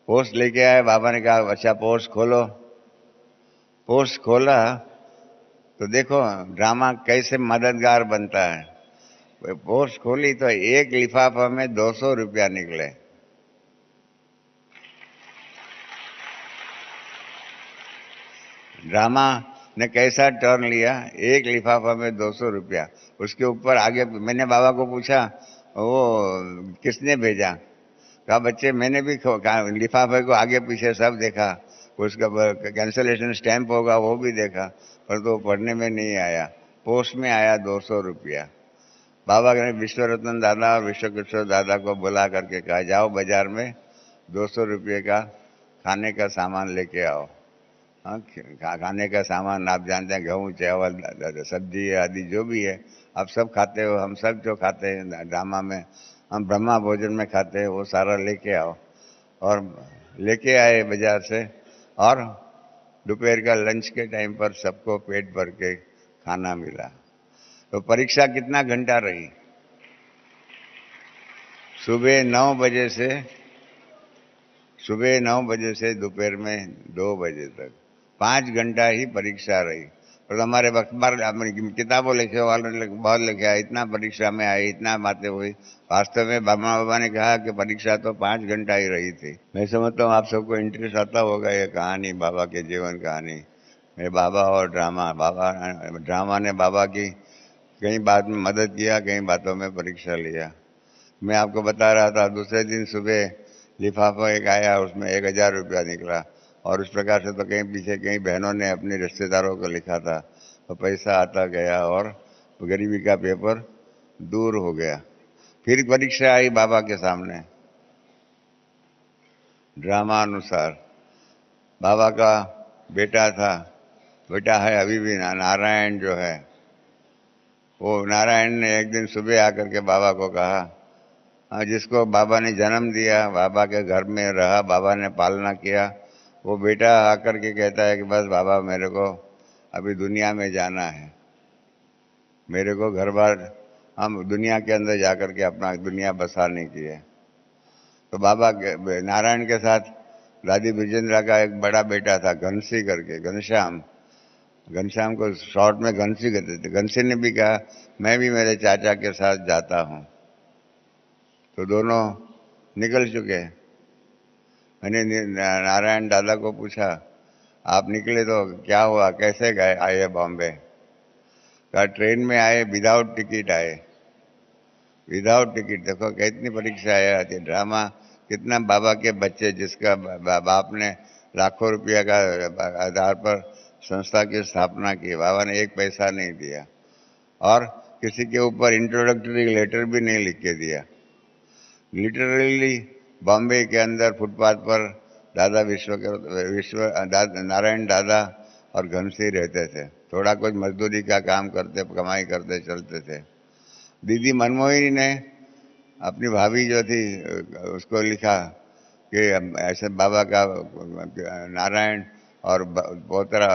पोस्ट लेके आया, बाबा ने कहा अच्छा पोस्ट खोलो। पोस्ट खोला तो देखो ड्रामा कैसे मददगार बनता है। पोस्ट खोली तो एक लिफाफा में 200 रुपया निकले। ड्रामा ने कैसा टर्न लिया, एक लिफाफा में 200 रुपया। उसके ऊपर आगे मैंने बाबा को पूछा वो किसने भेजा? कहा बच्चे मैंने भी लिफाफे को आगे पीछे सब देखा, उसका कैंसलेशन स्टैंप होगा वो भी देखा, पर तो पढ़ने में नहीं आया। पोस्ट में आया 200 रुपया। बाबा ने विश्वरत्न दादा और विश्वकिशोर दादा को बुला करके कहा जाओ बाजार में 200 रुपये का खाने का सामान लेके आओ। हाँ, खाने का सामान आप जानते हैं, गेहूँ चावल सब्जी आदि जो भी है आप सब खाते हो, हम सब जो खाते हैं ड्रामा में, हम ब्रह्मा भोजन में खाते हैं, वो सारा लेके आओ। और लेके आए बाजार से, और दोपहर का लंच के टाइम पर सबको पेट भर के खाना मिला। तो परीक्षा कितना घंटा रही? सुबह 9 बजे से दोपहर में 2 बजे तक 5 घंटा ही परीक्षा रही। और हमारे अखबार अपनी किताबों लिखे वाले बहुत लिखे आए, इतना परीक्षा में आए, इतना बातें हुई। वास्तव में ब्रह्मा बाबा ने कहा कि परीक्षा तो 5 घंटा ही रही थी। मैं समझता हूँ आप सबको इंटरेस्ट आता होगा ये कहानी, बाबा के जीवन कहानी। मेरे बाबा और ड्रामा, ड्रामा ने बाबा की कई बात में मदद किया, कई बातों में परीक्षा लिया। मैं आपको बता रहा था, दूसरे दिन सुबह लिफाफा एक आया, उसमें 1000 रुपया निकला। और उस प्रकार से तो कहीं पीछे कई बहनों ने अपने रिश्तेदारों को लिखा था, तो पैसा आता गया और गरीबी का पेपर दूर हो गया। फिर परीक्षा आई बाबा के सामने, ड्रामा अनुसार। बाबा का बेटा था, बेटा है अभी भी, नारायण जो है, वो नारायण ने एक दिन सुबह आकर के बाबा को कहा, जिसको बाबा ने जन्म दिया, बाबा के घर में रहा, बाबा ने पालना किया, वो बेटा आकर के कहता है कि बस बाबा मेरे को अभी दुनिया में जाना है, मेरे को घर बार, हम दुनिया के अंदर जाकर के अपना दुनिया बसाने की है। तो बाबा नारायण के साथ दादी विजेंद्रा का एक बड़ा बेटा था, घनसी करके, घनश्याम। घनश्याम को शॉर्ट में घनसी कहते थे। घनसी ने भी कहा मैं भी मेरे चाचा के साथ जाता हूँ। तो दोनों निकल चुके। मैंने नारायण दादा को पूछा, आप निकले तो क्या हुआ, कैसे गए आए बॉम्बे? कहा ट्रेन में आए, विदाउट टिकट आए। विदाउट टिकट, देखो कितनी परीक्षाएं आती है। ड्रामा कितना, बाबा के बच्चे जिसका बाप ने लाखों रुपया का आधार पर संस्था की स्थापना की, बाबा ने एक पैसा नहीं दिया और किसी के ऊपर इंट्रोडक्टरी लेटर भी नहीं लिख के दिया। लिटरली बॉम्बे के अंदर फुटपाथ पर दादा नारायण दादा और घनसी रहते थे। थोड़ा कुछ मजदूरी का काम करते, कमाई करते चलते थे। दीदी मनमोहिनी ने अपनी भाभी जो थी उसको लिखा कि ऐसे बाबा का नारायण और पोतरा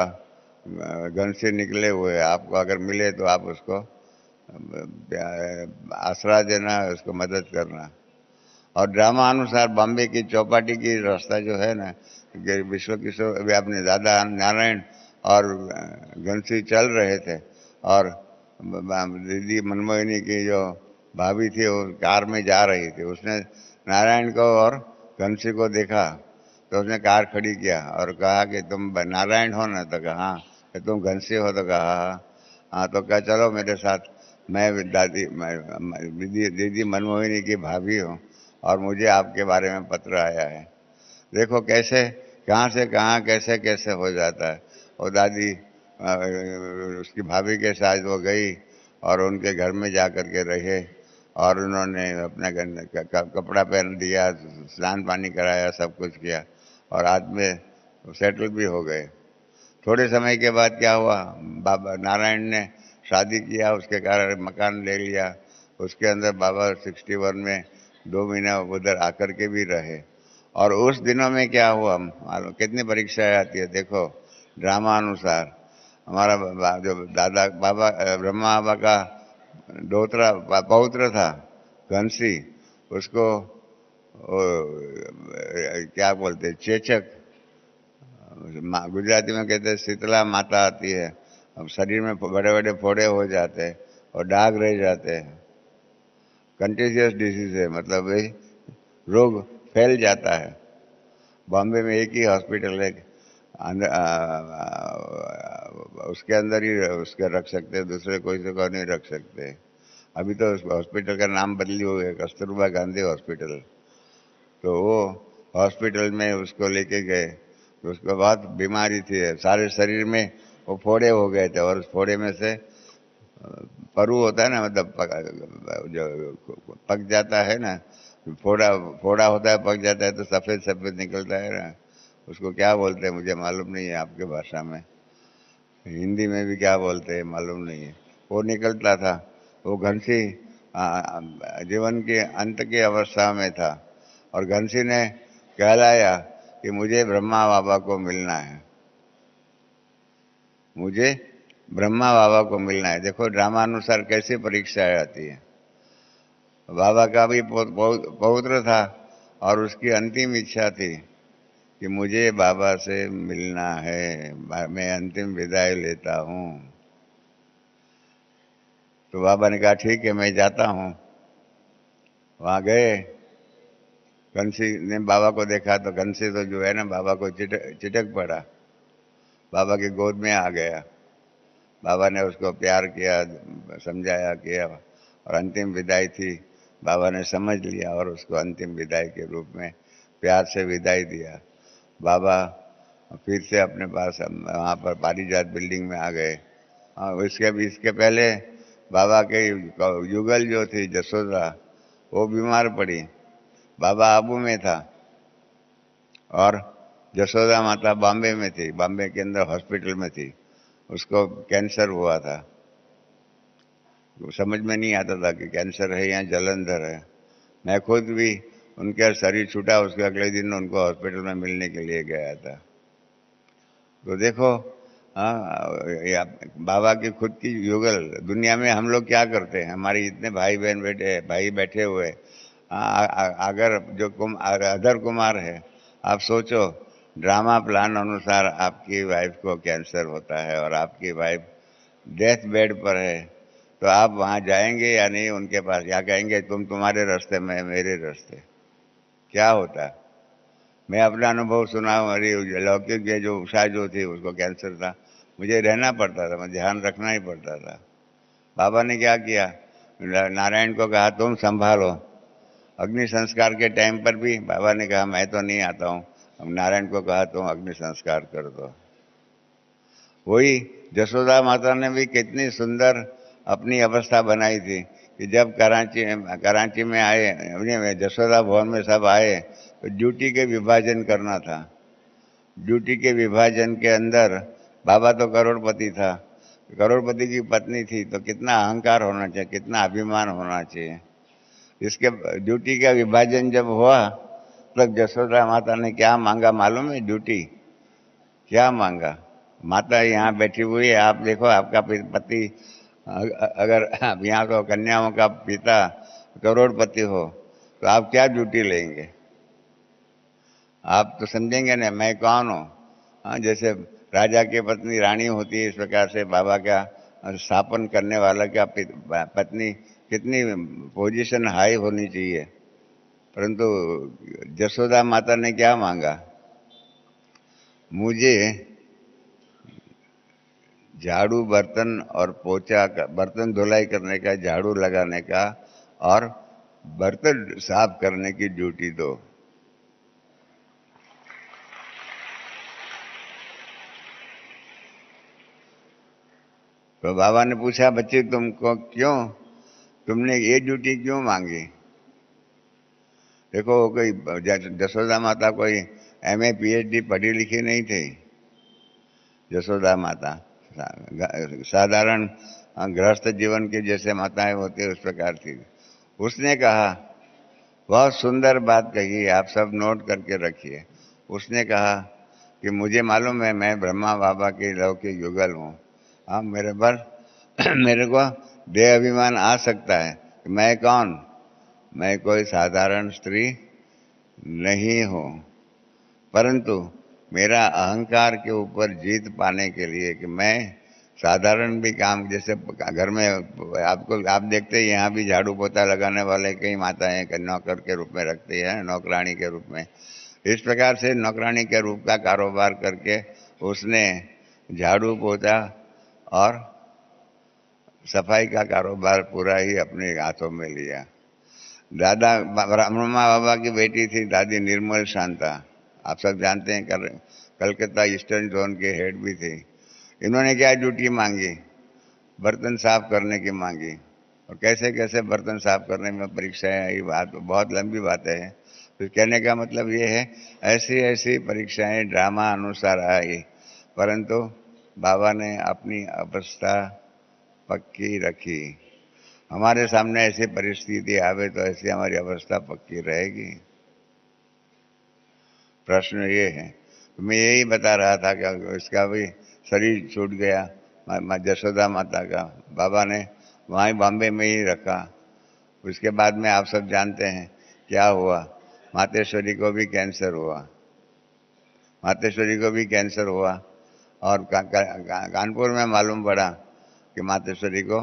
घनसी निकले हुए, आपको अगर मिले तो आप उसको आसरा देना, उसको मदद करना। और ड्रामा अनुसार बॉम्बे की चौपाटी की रास्ता जो है ना, विश्व किशोर अपने दादा नारायण और घनसी चल रहे थे, और दीदी मनमोहिनी की जो भाभी थी वो कार में जा रही थी। उसने नारायण को और घनसी को देखा तो उसने कार खड़ी किया और कहा कि तुम नारायण हो ना? तो कहा हाँ। कि तुम घनसी हो? तो कहा हाँ। हाँ तो कहा चलो मेरे साथ, मैं दीदी मनमोहिनी की भाभी हूँ और मुझे आपके बारे में पत्र आया है। देखो कैसे, कहाँ से कहाँ, कैसे कैसे हो जाता है। और दादी उसकी भाभी के साथ वो गई और उनके घर में जा कर के रहे और उन्होंने अपना कपड़ा पहन दिया, स्नान पानी कराया, सब कुछ किया और आज में सेटल भी हो गए। थोड़े समय के बाद क्या हुआ, बाबा नारायण ने शादी किया, उसके कारण मकान ले लिया। उसके अंदर बाबा 61 में 2 महीना उधर आकर के भी रहे। और उस दिनों में क्या हुआ मालूम, कितनी परीक्षाएं आती है देखो। ड्रामा अनुसार हमारा जो दादा बाबा ब्रह्मा बाबा का दोतरा पौत्र था घनसी, उसको क्या बोलते चेचक, गुजराती में कहते हैं शीतला माता आती है। अब शरीर में बड़े बड़े फोड़े हो जाते हैं और दाग रह जाते हैं। कंटेजियस डिजीज है, मतलब रोग फैल जाता है। बॉम्बे में एक ही हॉस्पिटल है, उसके अंदर ही उसके रख सकते हैं, दूसरे कोई से को नहीं रख सकते। अभी तो उस हॉस्पिटल का नाम बदली हो गया, कस्तूरबा गांधी हॉस्पिटल। तो वो हॉस्पिटल में उसको लेके गए, तो उसको बहुत बीमारी थी, सारे शरीर में वो फोड़े हो गए थे और उस फोड़े में से परु होता है ना, मतलब जो पक जाता है ना, फोड़ा फोड़ा होता है, पक जाता है तो सफ़ेद सफ़ेद निकलता है ना, उसको क्या बोलते हैं मुझे मालूम नहीं है, आपके भाषा में हिंदी में भी क्या बोलते हैं मालूम नहीं है। वो निकलता था। वो घनसी जीवन के अंत की अवस्था में था और घनसी ने कहलाया कि मुझे ब्रह्मा बाबा को मिलना है, मुझे ब्रह्मा बाबा को मिलना है। देखो ड्रामा अनुसार कैसी परीक्षाएं आती है। बाबा का भी पौत्र था और उसकी अंतिम इच्छा थी कि मुझे बाबा से मिलना है, मैं अंतिम विदाई लेता हूँ। तो बाबा ने कहा ठीक है मैं जाता हूँ। वहाँ गए, कंसी ने बाबा को देखा तो कंसी तो जो है ना बाबा को चिटक पड़ा, बाबा की गोद में आ गया। बाबा ने उसको प्यार किया, समझाया किया, और अंतिम विदाई थी। बाबा ने समझ लिया और उसको अंतिम विदाई के रूप में प्यार से विदाई दिया। बाबा फिर से अपने पास वहाँ पर पारिजात बिल्डिंग में आ गए। और इसके पहले बाबा के युगल जो थी जसोदा, वो बीमार पड़ी। बाबा आबू में था और जसोदा माता बॉम्बे में थी, बॉम्बे के अंदर हॉस्पिटल में थी। उसको कैंसर हुआ था। समझ में नहीं आता था कि कैंसर है या जलंधर है। मैं खुद भी उनके शरीर छूटा, उसके अगले दिन उनको हॉस्पिटल में मिलने के लिए गया था। तो देखो, हाँ, बाबा की खुद की युगल। दुनिया में हम लोग क्या करते हैं, हमारे इतने भाई बहन भाई बैठे हुए, अगर जो अधर कुमार है, आप सोचो ड्रामा प्लान अनुसार आपकी वाइफ को कैंसर होता है और आपकी वाइफ डेथ बेड पर है, तो आप वहाँ जाएंगे या नहीं उनके पास, या कहेंगे तुम्हारे रास्ते में मेरे रास्ते? क्या होता? मैं अपना अनुभव सुना हूँ। अरे लौकिक के जो उषा जो थी उसको कैंसर था, मुझे रहना पड़ता था, मैं ध्यान रखना ही पड़ता था। बाबा ने क्या किया, नारायण को कहा तुम संभालो। अग्नि संस्कार के टाइम पर भी बाबा ने कहा मैं तो नहीं आता हूँ, अब नारायण को कहा तुम अग्नि संस्कार कर दो। वही जसोदा माता ने भी कितनी सुंदर अपनी अवस्था बनाई थी कि जब कराची में आए, अपने जसोदा भवन में सब आए, तो ड्यूटी के विभाजन करना था। ड्यूटी के विभाजन के अंदर बाबा तो करोड़पति था, करोड़पति की पत्नी थी, तो कितना अहंकार होना चाहिए, कितना अभिमान होना चाहिए। इसके ड्यूटी का विभाजन जब हुआ तब जसोदा माता ने क्या मांगा मालूम है? ड्यूटी क्या मांगा? माता यहाँ बैठी हुई है, आप देखो आपका पति अगर यहाँ को कन्याओं का पिता करोड़पति हो तो आप क्या ड्यूटी लेंगे? आप तो समझेंगे ना मैं कौन हूँ। हाँ, जैसे राजा की पत्नी रानी होती है, इस प्रकार से बाबा का स्थापन करने वाला का पत्नी कितनी पोजीशन हाई होनी चाहिए। परंतु जसोदा माता ने क्या मांगा? मुझे झाड़ू बर्तन और पोछा का, बर्तन धुलाई करने का, झाड़ू लगाने का और बर्तन साफ करने की ड्यूटी दो। तो बाबा ने पूछा बच्चे तुमको क्यों, तुमने ये ड्यूटी क्यों मांगी? देखो कोई जसोदा माता कोई एमए पीएचडी पढ़ी लिखी नहीं थी। जसोदा माता साधारण गृहस्थ जीवन के जैसे माताएं होती उस प्रकार थी। उसने कहा, बहुत सुंदर बात कही, आप सब नोट करके रखिए। उसने कहा कि मुझे मालूम है मैं ब्रह्मा बाबा के लौकिक युगल हूँ। हाँ, मेरे पर मेरे को देह अभिमान आ सकता है कि मैं कौन, मैं कोई साधारण स्त्री नहीं हूँ, परंतु मेरा अहंकार के ऊपर जीत पाने के लिए कि मैं साधारण भी काम, जैसे घर में आप देखते हैं यहाँ भी झाड़ू पोछा लगाने वाले कई माताएं नौकर के रूप में रखती है, नौकरानी के रूप में। इस प्रकार से नौकरानी के रूप का कारोबार करके उसने झाड़ू पोछा और सफाई का कारोबार पूरा ही अपने हाथों में लिया। दादा ब्रह्मा बाबा की बेटी थी दादी निर्मल शांता, आप सब जानते हैं, कलकत्ता ईस्टर्न जोन के हेड भी थे। इन्होंने क्या ड्यूटी मांगी? बर्तन साफ करने की मांगी। और कैसे कैसे बर्तन साफ करने में परीक्षाएं आई, बात बहुत लंबी बात है। तो कहने का मतलब ये है ऐसी ऐसी परीक्षाएं ड्रामा अनुसार आई, परंतु बाबा ने अपनी अवस्था पक्की रखी। हमारे सामने ऐसी परिस्थिति आवे तो ऐसी हमारी अवस्था पक्की रहेगी? प्रश्न ये है। तो मैं यही बता रहा था कि इसका भी शरीर छूट गया जसोदा माता का, बाबा ने वहीं बॉम्बे में ही रखा। उसके बाद में आप सब जानते हैं क्या हुआ, मातेश्वरी को भी कैंसर हुआ। मातेश्वरी को भी कैंसर हुआ और कानपुर में मालूम पड़ा कि मातेश्वरी को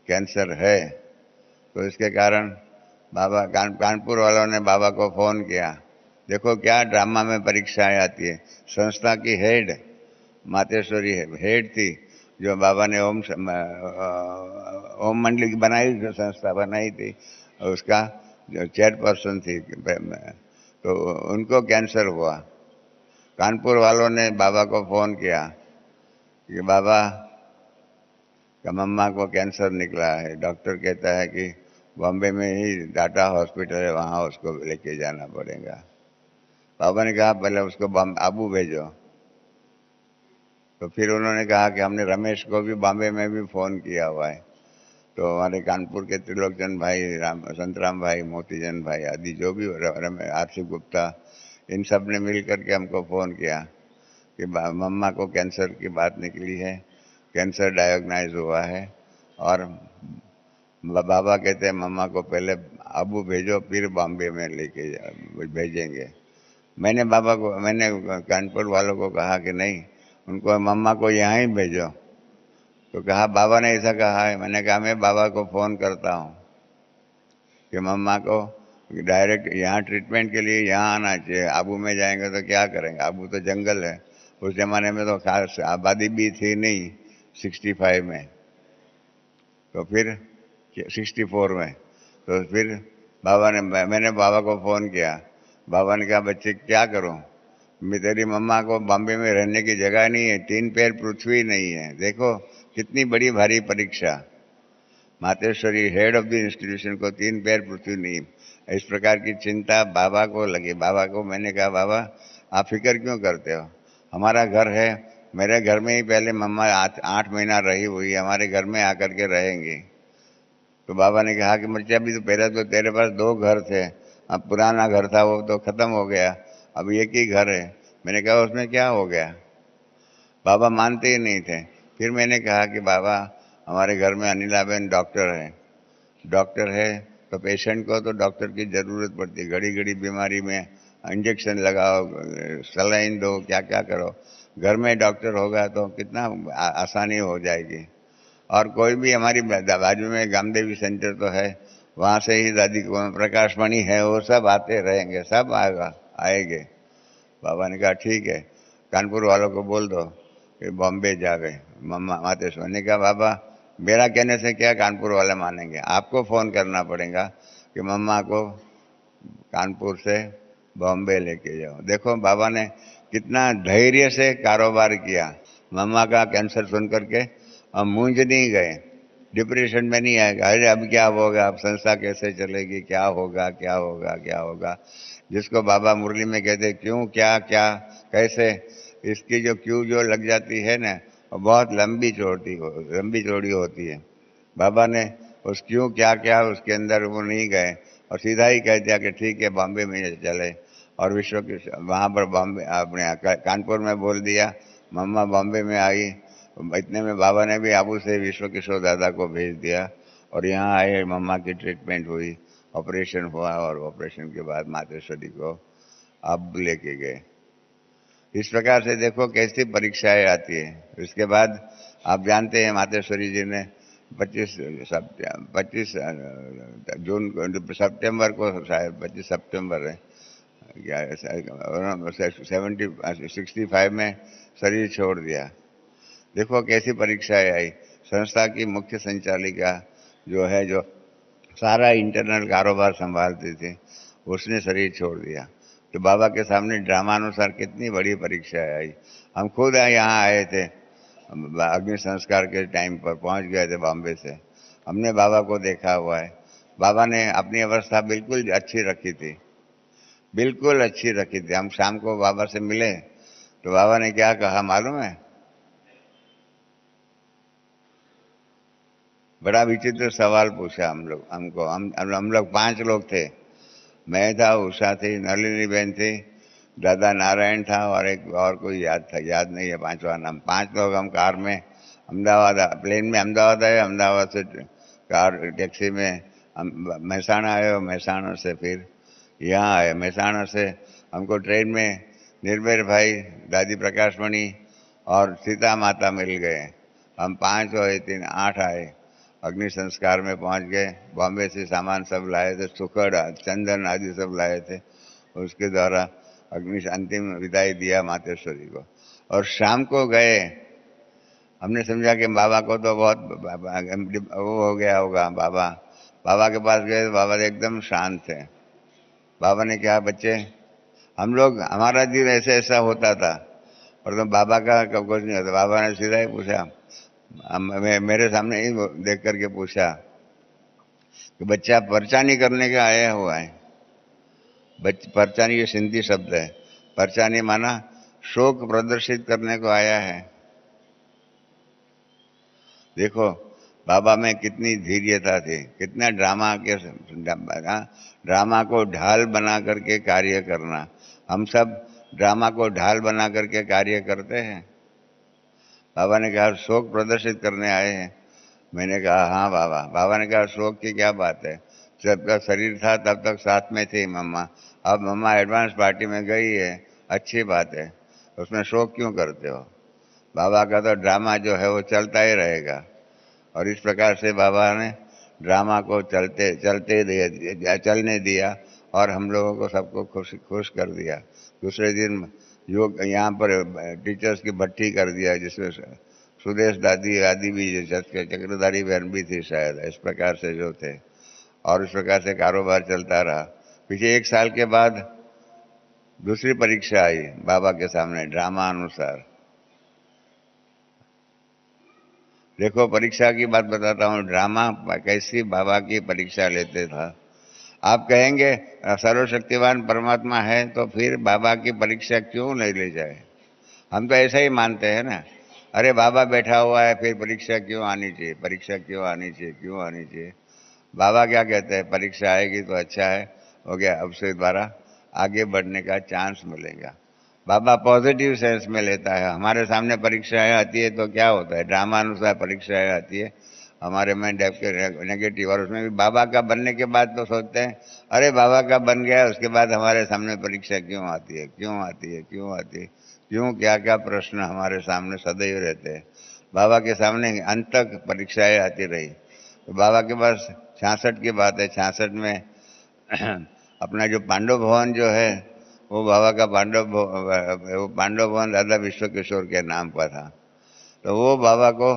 कैंसर है। तो इसके कारण बाबा कानपुर वालों ने बाबा को फ़ोन किया। देखो क्या ड्रामा में परीक्षाएं आती है। संस्था की हेड मातेश्वरी हेड थी, जो बाबा ने ओम मंडली बनाई, जो संस्था बनाई थी, उसका जो चेयरपर्सन थी, तो उनको कैंसर हुआ। कानपुर वालों ने बाबा को फ़ोन किया कि बाबा का मम्मा को कैंसर निकला है, डॉक्टर कहता है कि बॉम्बे में ही टाटा हॉस्पिटल है, वहाँ उसको लेके जाना पड़ेगा। बाबा ने कहा पहले उसको आबू भेजो। तो फिर उन्होंने कहा कि हमने रमेश को भी बॉम्बे में भी फ़ोन किया हुआ है। तो हमारे कानपुर के त्रिलोकचंद भाई, संतराम भाई, मोतीचंद भाई आदि जो भी आरसी गुप्ता, इन सब ने मिल करके हमको फ़ोन किया कि मम्मा को कैंसर की बात निकली है, कैंसर डायग्नाइज हुआ है, और बाबा कहते हैं मम्मा को पहले आबू भेजो, फिर बॉम्बे में लेके भेजेंगे। मैंने कानपुर वालों को कहा कि नहीं, उनको मम्मा को यहाँ ही भेजो। तो कहा बाबा ने ऐसा कहा है। मैंने कहा मैं बाबा को फ़ोन करता हूँ कि मम्मा को डायरेक्ट यहाँ ट्रीटमेंट के लिए यहाँ आना चाहिए। आबू में जाएंगे तो क्या करेंगे, आबू तो जंगल है। उस ज़माने में तो खास आबादी भी थी नहीं 65 में, तो फिर 64 में। तो फिर मैंने बाबा को फ़ोन किया। बाबा ने कहा बच्चे क्या करूं, मैं तेरी मम्मा को बॉम्बे में रहने की जगह नहीं है, 3 पैर पृथ्वी नहीं है। देखो कितनी बड़ी भारी परीक्षा। Mateshwari head of the institution को 3 पैर पृथ्वी नहीं। इस प्रकार की चिंता बाबा को लगी। बाबा को मैंने कहा बाबा आप फिक्र क्यों करते हो, हमारा घर है, मेरे घर में ही पहले मम्मा 8 महीना रही हुई, हमारे घर में आकर के रहेंगी। तो बाबा ने कहा कि बच्चे अभी तो पहले तो तेरे पास 2 घर थे, अब पुराना घर था वो तो ख़त्म हो गया, अब एक ही घर है। मैंने कहा उसमें क्या हो गया। बाबा मानते ही नहीं थे। फिर मैंने कहा कि बाबा हमारे घर में अनिलाबेन डॉक्टर है तो पेशेंट को तो डॉक्टर की ज़रूरत पड़ती है, घड़ी घड़ी बीमारी में इंजेक्शन लगाओ, सलाइन दो, क्या क्या करो। घर में डॉक्टर होगा तो कितना आसानी हो जाएगी। और कोई भी हमारी बाजू में गामदेवी सेंटर तो है, वहाँ से ही दादी को प्रकाशमणि है, वो सब आते रहेंगे, सब आएंगे। बाबा ने कहा ठीक है, कानपुर वालों को बोल दो कि बॉम्बे जा गए मम्मा मातेश्वर। ने कहा बाबा मेरा कहने से क्या कानपुर वाले मानेंगे, आपको फ़ोन करना पड़ेगा कि मम्मा को कानपुर से बॉम्बे लेके जाओ। देखो बाबा ने कितना धैर्य से कारोबार किया। मम्मा का कैंसर सुन करके हम मूंझ नहीं गए, डिप्रेशन में नहीं आएगा, अरे अब क्या होगा, अब संस्था कैसे चलेगी, क्या होगा क्या होगा क्या होगा। जिसको बाबा मुरली में कहते क्यों क्या क्या कैसे, इसकी जो क्यों जो लग जाती है ना, वो बहुत लंबी चौड़ी होती है। बाबा ने उस क्यों क्या क्या उसके अंदर वो नहीं गए और सीधा ही कह दिया कि ठीक है बॉम्बे में चले। और विश्व की वहाँ पर बॉम्बे अपने कानपुर में बोल दिया, मम्मा बॉम्बे में आई। इतने में बाबा ने भी आबू से विश्व किशोर दादा को भेज दिया और यहाँ आए, मम्मा की ट्रीटमेंट हुई, ऑपरेशन हुआ और ऑपरेशन के बाद मातेश्वरी को अब लेके गए। इस प्रकार से देखो कैसी परीक्षाएं आती है। इसके बाद आप जानते हैं मातेश्वरी जी ने 25 जून सितंबर को, शायद 25 सितंबर है, 65 में शरीर छोड़ दिया। देखो कैसी परीक्षाएं आई। संस्था की मुख्य संचालिका जो है, जो सारा इंटरनल कारोबार संभालती थी, उसने शरीर छोड़ दिया। तो बाबा के सामने ड्रामानुसार कितनी बड़ी परीक्षा आई। हम खुद यहाँ आए थे, अग्नि संस्कार के टाइम पर पहुँच गए थे बॉम्बे से। हमने बाबा को देखा हुआ है। बाबा ने अपनी अवस्था बिल्कुल अच्छी रखी थी, बिल्कुल अच्छी रखी थी। हम शाम को बाबा से मिले तो बाबा ने क्या कहा मालूम है, बड़ा विचित्र सवाल पूछा हमको। हम लोग 5 लोग थे। मैं था, उषा थी, नलिनी बहन थी, दादा नारायण था और एक और कोई याद नहीं है पांचवा नाम। 5 लोग हम कार में अहमदाबाद, प्लेन में अहमदाबाद आए, अहमदाबाद से कार टैक्सी में हम महसाणा आए और महसाणा से फिर यहाँ आए। महसाणा से हमको ट्रेन में निर्भय भाई, दादी प्रकाशमणि और सीता माता मिल गए। हम 5 हुए, 3 8 आए। अग्नि संस्कार में पहुंच गए। बॉम्बे से सामान सब लाए थे, सुखड़ चंदन आदि सब लाए थे। उसके द्वारा अग्नि अंतिम विदाई दिया मातेश्वरी को। और शाम को गए, हमने समझा कि बाबा को तो बहुत वो हो गया होगा। बाबा के पास गए तो बाबा एकदम शांत थे। बाबा ने कहा, बच्चे हम लोग, हमारा दिन ऐसे ऐसा होता था और तो बाबा का कब कुछ नहीं होता। बाबा ने सीधा ही पूछा, मेरे सामने ही देख करके पूछा कि बच्चा परचानी करने का आया हुआ है। परचानी ये सिंधी शब्द है। परचानी माना शोक प्रदर्शित करने को आया है। देखो बाबा में कितनी धैर्यता थी, कितना ड्रामा को ढाल बना करके कार्य करना। हम सब ड्रामा को ढाल बना करके कार्य करते हैं। बाबा ने कहा शोक प्रदर्शित करने आए हैं। मैंने कहा हाँ बाबा। बाबा ने कहा शोक की क्या बात है, जब तक शरीर था तब तक साथ में थी मम्मा, अब मम्मा एडवांस पार्टी में गई है, अच्छी बात है, उसमें शोक क्यों करते हो। बाबा का तो ड्रामा जो है वो चलता ही रहेगा। और इस प्रकार से बाबा ने ड्रामा को चलने दिया और हम लोगों को सबको खुश कर दिया। दूसरे दिन योग यहाँ पर टीचर्स की भट्टी कर दिया, जिसमें सुदेश दादी आदि भी, चक्रधारी बहन भी थी शायद, इस प्रकार से जो थे। और इस प्रकार से कारोबार चलता रहा। पीछे 1 साल के बाद दूसरी परीक्षा आई बाबा के सामने ड्रामा अनुसार। देखो परीक्षा की बात बताता हूँ, ड्रामा कैसी बाबा की परीक्षा लेते था। आप कहेंगे सर्वशक्तिवान परमात्मा है तो फिर बाबा की परीक्षा क्यों नहीं ले जाए। हम तो ऐसा ही मानते हैं ना, अरे बाबा बैठा हुआ है फिर परीक्षा क्यों आनी चाहिए, परीक्षा क्यों आनी चाहिए, क्यों आनी चाहिए। बाबा क्या कहते हैं, परीक्षा आएगी तो अच्छा है, हो गया, अब से द्वारा आगे बढ़ने का चांस मिलेगा। बाबा पॉजिटिव सेंस में लेता है। हमारे सामने परीक्षाएं आती है तो क्या होता है, ड्रामा अनुसार परीक्षाएं आती है हमारे में नेगेटिव। और उसमें भी बाबा का बनने के बाद तो सोचते हैं अरे बाबा का बन गया, उसके बाद हमारे सामने परीक्षा क्यों आती है, क्यों आती है, क्यों आती है, क्यों, क्या क्या प्रश्न हमारे सामने सदैव रहते हैं। बाबा के सामने अंत तक परीक्षाएं आती रही। तो बाबा के पास 66 की बात है, 66 में अपना जो पांडव भवन जो है वो बाबा का पांडव भवन दादा विश्व किशोर के नाम पर था। तो वो बाबा को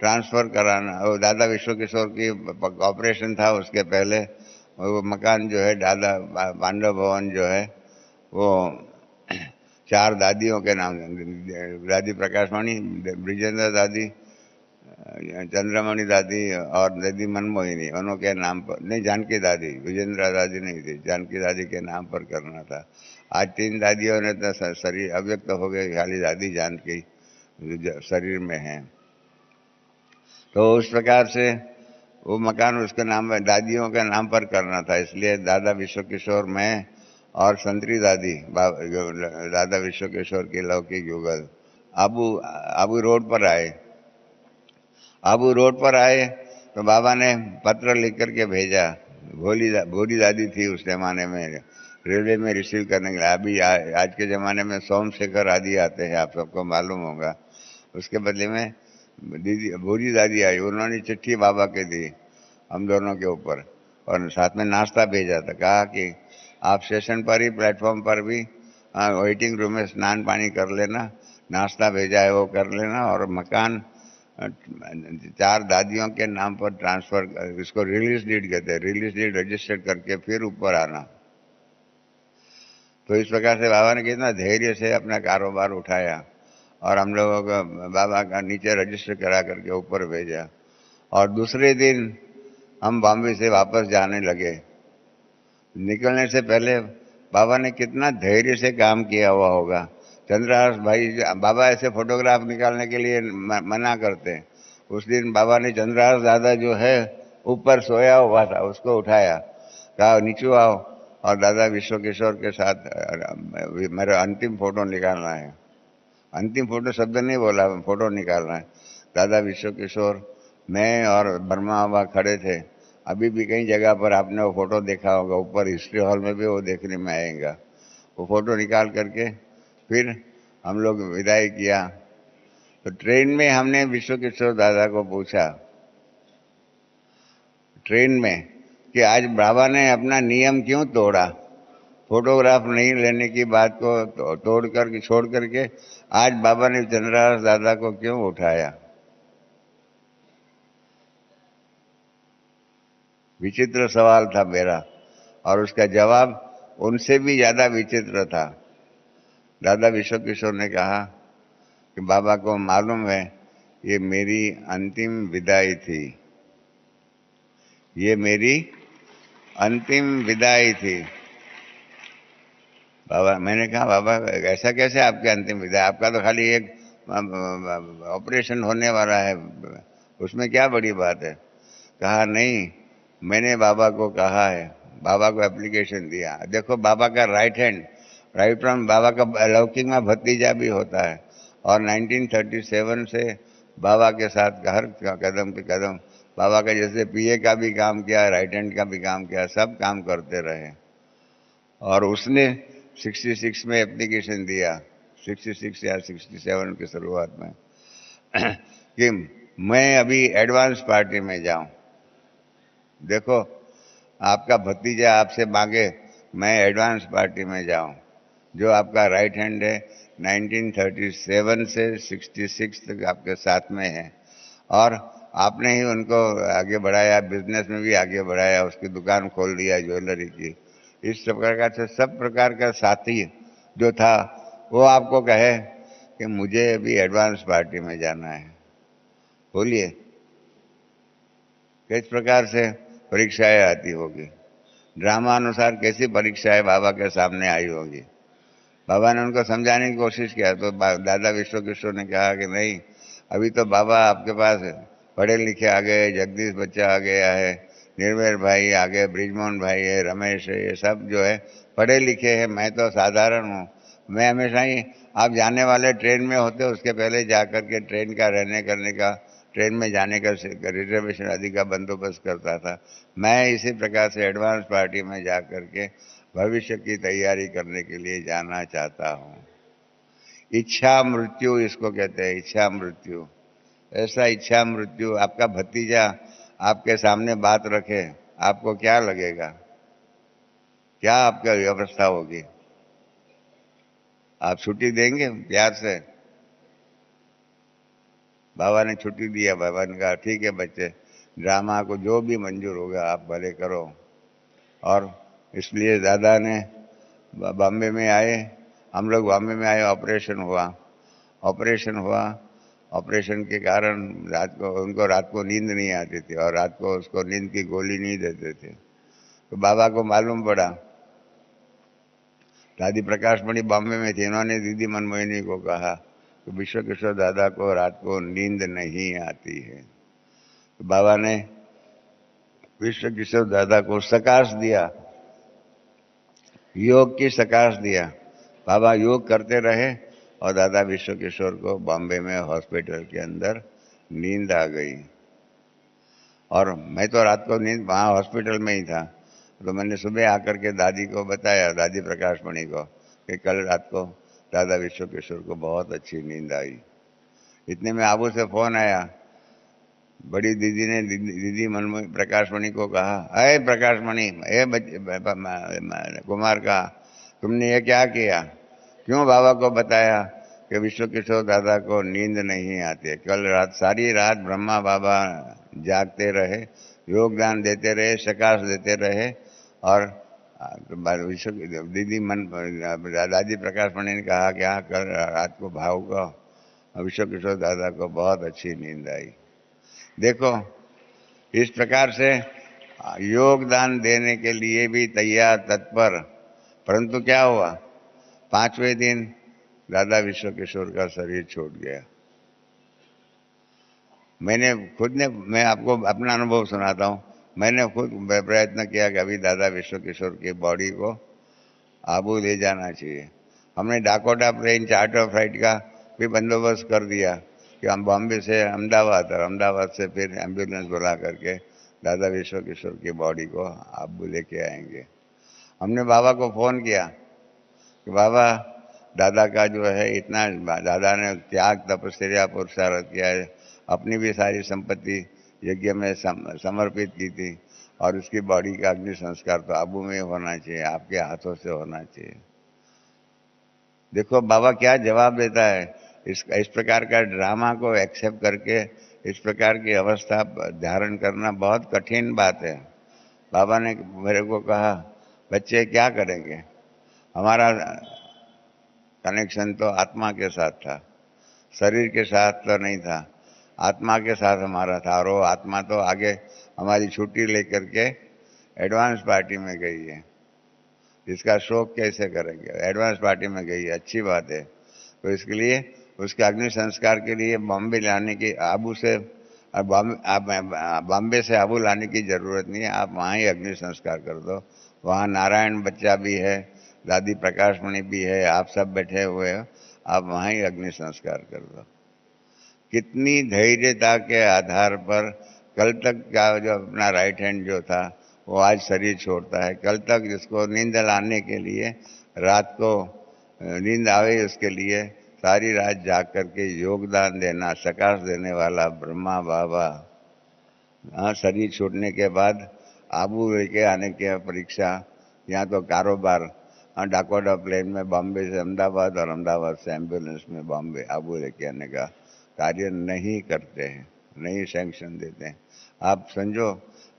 ट्रांसफर कराना, वो दादा विश्व किशोर की ऑपरेशन था उसके पहले, वो मकान जो है दादा पांडव भवन जो है वो 4 दादियों के नाम, दादी प्रकाशमणि, ब्रिजेंद्र दादी, चंद्रमणि दादी और दादी मनमोहिनी, उनके नाम पर नहीं, जानकी दादी, विजेंद्र दादी नहीं थी, जानकी दादी के नाम पर करना था। आज 3 दादियों ने तो शरीर अव्यक्त हो गए, खाली दादी जानकी शरीर में है। तो उस प्रकार से वो मकान उसके नाम पर, दादियों के नाम पर करना था, इसलिए दादा विश्व किशोर में और संतरी दादी दादा विश्व किशोर की लौकिक युगल आबू रोड पर आए। आबू रोड पर आए तो बाबा ने पत्र लिख करके भेजा। भोली दादी थी उस जमाने में, रेलवे में रिसीव करने के लिए। अभी आज के ज़माने में सोमशेखर आदि आते हैं, आप सबको मालूम होगा। उसके बदले में दीदी भोली दादी आई, उन्होंने चिट्ठी बाबा के दी हम दोनों के ऊपर, और साथ में नाश्ता भेजा था। कहा कि आप स्टेशन पर ही, प्लेटफॉर्म पर भी वेटिंग रूम में स्नान पानी कर लेना, नाश्ता भेजा है वो कर लेना, और मकान 4 दादियों के नाम पर ट्रांसफर, इसको रिलीज डीड कहते हैं, रिलीज डीड रजिस्टर करके फिर ऊपर आना। तो इस प्रकार से बाबा ने कितना धैर्य से अपना कारोबार उठाया और हम लोगों को बाबा का नीचे रजिस्टर करा करके ऊपर भेजा। और दूसरे दिन हम बॉम्बे से वापस जाने लगे। निकलने से पहले बाबा ने कितना धैर्य से काम किया हुआ होगा। चंद्रहास भाई, बाबा ऐसे फोटोग्राफ निकालने के लिए मना करते हैं। उस दिन बाबा ने चंद्रहास दादा जो है ऊपर सोया हुआ था, उसको उठाया, कहा नीचे आओ और दादा विश्व किशोर के साथ मेरा अंतिम फोटो निकालना है। अंतिम फोटो शब्द नहीं बोला, फोटो निकालना है। दादा विश्व किशोर, मैं और बर्मा बाबा खड़े थे। अभी भी कई जगह पर आपने वो फोटो देखा होगा, ऊपर हिस्ट्री हॉल में भी वो देखने में आएगा। वो फोटो निकाल करके फिर हम लोग विदाई किया। तो ट्रेन में हमने विश्व किशोर दादा को पूछा, ट्रेन में, कि आज बाबा ने अपना नियम क्यों तोड़ा, फोटोग्राफ नहीं लेने की बात को तोड़ कर छोड़ करके आज बाबा ने चंद्रहास दादा को क्यों उठाया। विचित्र सवाल था मेरा, और उसका जवाब उनसे भी ज्यादा विचित्र था। दादा विश्व किशोर ने कहा कि बाबा को मालूम है ये मेरी अंतिम विदाई थी, ये मेरी अंतिम विदाई थी। बाबा, मैंने कहा बाबा ऐसा कैसे आपकी अंतिम विदाई, आपका तो खाली एक ऑपरेशन होने वाला है, उसमें क्या बड़ी बात है। कहा नहीं, मैंने बाबा को कहा है, बाबा को एप्लीकेशन दिया। देखो बाबा का राइट हैंड, राइट फ्रॉम बाबा का लौकिक में भतीजा भी होता है, और 1937 से बाबा के साथ हर कदम पे कदम बाबा का, जैसे पीए का भी काम किया, राइट हैंड का भी काम किया, सब काम करते रहे। और उसने 66 में एप्लीकेशन दिया, 66 या 67 की शुरुआत में कि मैं अभी एडवांस पार्टी में जाऊं। देखो आपका भतीजा आपसे मांगे मैं एडवांस पार्टी में जाऊं, जो आपका राइट हैंड है 1937 से 66 तक आपके साथ में है, और आपने ही उनको आगे बढ़ाया, बिजनेस में भी आगे बढ़ाया, उसकी दुकान खोल दिया ज्वेलरी की। इस प्रकार से सब प्रकार का साथी जो था वो आपको कहे कि मुझे अभी एडवांस पार्टी में जाना है। बोलिए किस प्रकार से परीक्षाएं आती होगी, ड्रामा अनुसार कैसी परीक्षाएं बाबा के सामने आई होगी। बाबा ने उनको समझाने की कोशिश किया, तो दादा विश्व किशोर ने कहा कि नहीं, अभी तो बाबा आपके पास पढ़े लिखे आ गए, जगदीश बच्चा आ गया है, निर्भय भाई आ गए, ब्रिजमोहन भाई है, रमेश है, ये सब जो है पढ़े लिखे हैं, मैं तो साधारण हूँ। मैं हमेशा ही, आप जाने वाले ट्रेन में होते उसके पहले जा कर के ट्रेन का रहने करने का, ट्रेन में जाने का रिजर्वेशन आदि का बंदोबस्त करता था। मैं इसी प्रकार से एडवांस पार्टी में जा कर के भविष्य की तैयारी करने के लिए जाना चाहता हूँ। इच्छा मृत्यु इसको कहते हैं, इच्छा मृत्यु। ऐसा इच्छा मृत्यु आपका भतीजा आपके सामने बात रखे, आपको क्या लगेगा, क्या आपका व्यवस्था होगी? आप छुट्टी देंगे प्यार से? बाबा ने छुट्टी दिया। बाबा ने कहा ठीक है बच्चे, ड्रामा को जो भी मंजूर होगा आप भले करो। और इसलिए दादा ने बॉम्बे में आए, हम लोग बॉम्बे में आए, ऑपरेशन हुआ। ऑपरेशन हुआ, ऑपरेशन के कारण रात को उनको रात को नींद नहीं आती थी, और रात को उसको नींद की गोली नहीं देते थे। तो बाबा को मालूम पड़ा, दादी प्रकाश मणि बॉम्बे में थी, इन्होंने दीदी मनमोहिनी को कहा कि विश्व किशोर दादा को रात को नींद नहीं आती है। तो बाबा ने विश्व किशोर दादा को सकाश दिया, योग की सकाश दिया। बाबा योग करते रहे, और दादा विश्व किशोर को बॉम्बे में हॉस्पिटल के अंदर नींद आ गई। और मैं तो रात को नींद वहाँ हॉस्पिटल में ही था, तो मैंने सुबह आकर के दादी को बताया, दादी प्रकाश मणि को, कि कल रात को दादा विश्व किशोर को बहुत अच्छी नींद आई। इतने में आबू से फोन आया, बड़ी दीदी ने दीदी मनमोही प्रकाश मणि को कहा, अरे प्रकाश मणि, कुमार कहा, तुमने ये क्या किया, क्यों बाबा को बताया कि विश्व किशोर दादा को नींद नहीं आती है? कल रात सारी रात ब्रह्मा बाबा जागते रहे, योगदान देते रहे, सकाश देते रहे, और विश्व दीदी दादी प्रकाश मणि ने कहा कि हाँ कल रात को भाव को विश्व किशोर दादा को बहुत अच्छी नींद आई। देखो इस प्रकार से योगदान देने के लिए भी तैयार, तत्पर। परंतु क्या हुआ, 5वें दिन दादा विश्व किशोर का शरीर छूट गया। मैंने खुद ने, मैं आपको अपना अनुभव सुनाता हूँ, मैंने खुद प्रयत्न किया कि अभी दादा विश्व किशोर की बॉडी को आबू ले जाना चाहिए। हमने डाकोटा प्लेन चार्टर फ्लाइट का भी बंदोबस्त कर दिया कि हम बॉम्बे से अहमदाबाद, और अहमदाबाद से फिर एम्बुलेंस बुला करके दादा विश्व किशोर की बॉडी को आबू लेके आएंगे। हमने बाबा को फ़ोन किया कि बाबा दादा का जो है इतना, दादा ने त्याग तपस्या पुरुषार्थ किया है, अपनी भी सारी संपत्ति यज्ञ में समर्पित की थी, और उसकी बॉडी का अग्नि संस्कार तो आबू में होना चाहिए, आपके हाथों से होना चाहिए। देखो बाबा क्या जवाब देता है। इस प्रकार का ड्रामा को एक्सेप्ट करके इस प्रकार की अवस्था धारण करना बहुत कठिन बात है। बाबा ने मेरे को कहा, बच्चे क्या करेंगे, हमारा कनेक्शन तो आत्मा के साथ था, शरीर के साथ तो नहीं था, आत्मा के साथ हमारा था। और वो आत्मा तो आगे हमारी छुट्टी लेकर के एडवांस पार्टी में गई है, इसका शोक कैसे करेंगे, एडवांस पार्टी में गई है, अच्छी बात है। तो इसके लिए उसके अग्नि संस्कार के लिए बॉम्बे लाने की, आबू से बॉम्बे से आबू लाने की जरूरत नहीं है, आप वहाँ ही अग्नि संस्कार कर दो। वहाँ नारायण बच्चा भी है, दादी प्रकाशमणि भी है, आप सब बैठे हुए हो, आप वहाँ ही अग्नि संस्कार कर दो। कितनी धैर्यता के आधार पर कल तक का जो अपना राइट हैंड जो था वो आज शरीर छोड़ता है। कल तक जिसको नींद लाने के लिए, रात को नींद आवे उसके लिए सारी रात जाग करके योगदान देना, सकाश देने वाला ब्रह्मा बाबा, हाँ, शरीर छूटने के बाद आबू लेके आने के परीक्षा, यहाँ तो कारोबार, हाँ, डाकोटा प्लेन में बॉम्बे से अहमदाबाद और अहमदाबाद से एम्बुलेंस में बॉम्बे आबू लेके आने का कार्य नहीं करते हैं, नहीं सैंक्शन देते हैं। आप समझो,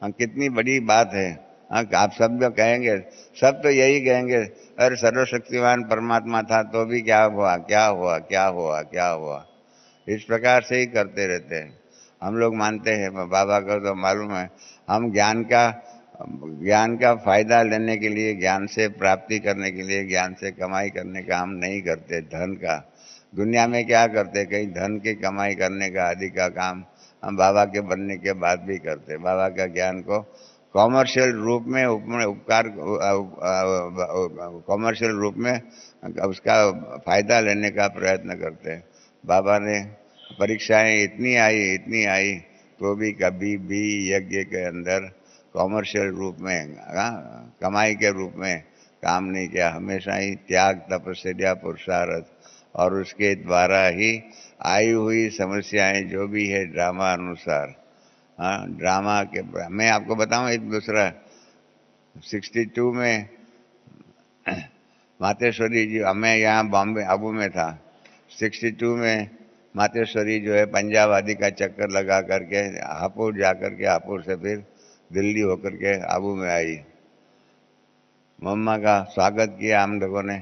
हाँ, कितनी बड़ी बात है। हाँ, आप सब जो कहेंगे, सब तो यही कहेंगे, अरे सर्वशक्तिमान परमात्मा था तो भी क्या हुआ, क्या हुआ, क्या हुआ, क्या हुआ। इस प्रकार से ही करते रहते हैं। हम लोग मानते हैं, बाबा को तो मालूम है, हम ज्ञान का फायदा लेने के लिए, ज्ञान से प्राप्ति करने के लिए, ज्ञान से कमाई करने का हम नहीं करते, धन का। दुनिया में क्या करते, कहीं धन की कमाई करने का आदि का काम हम बाबा के बनने के बाद भी करते। बाबा का ज्ञान को कॉमर्शियल रूप में कॉमर्शियल रूप में उसका फायदा लेने का प्रयत्न करते हैं। बाबा ने परीक्षाएं इतनी आई तो भी कभी भी यज्ञ के अंदर कॉमर्शियल रूप में, कमाई के रूप में काम नहीं किया। हमेशा ही त्याग तपस्या पुरुषार्थ और उसके द्वारा ही आई हुई समस्याएं जो भी है ड्रामा अनुसार, हाँ, ड्रामा के। मैं आपको बताऊं एक दूसरा, 62 में मातेश्वरी जी, मैं यहाँ बॉम्बे आबू में था, 62 में मातेश्वरी जो है पंजाब आदि का चक्कर लगा करके हापुड़ जा करके, हापुड़ से फिर दिल्ली होकर के आबू में आई। मम्मा का स्वागत किया हम लोगों ने।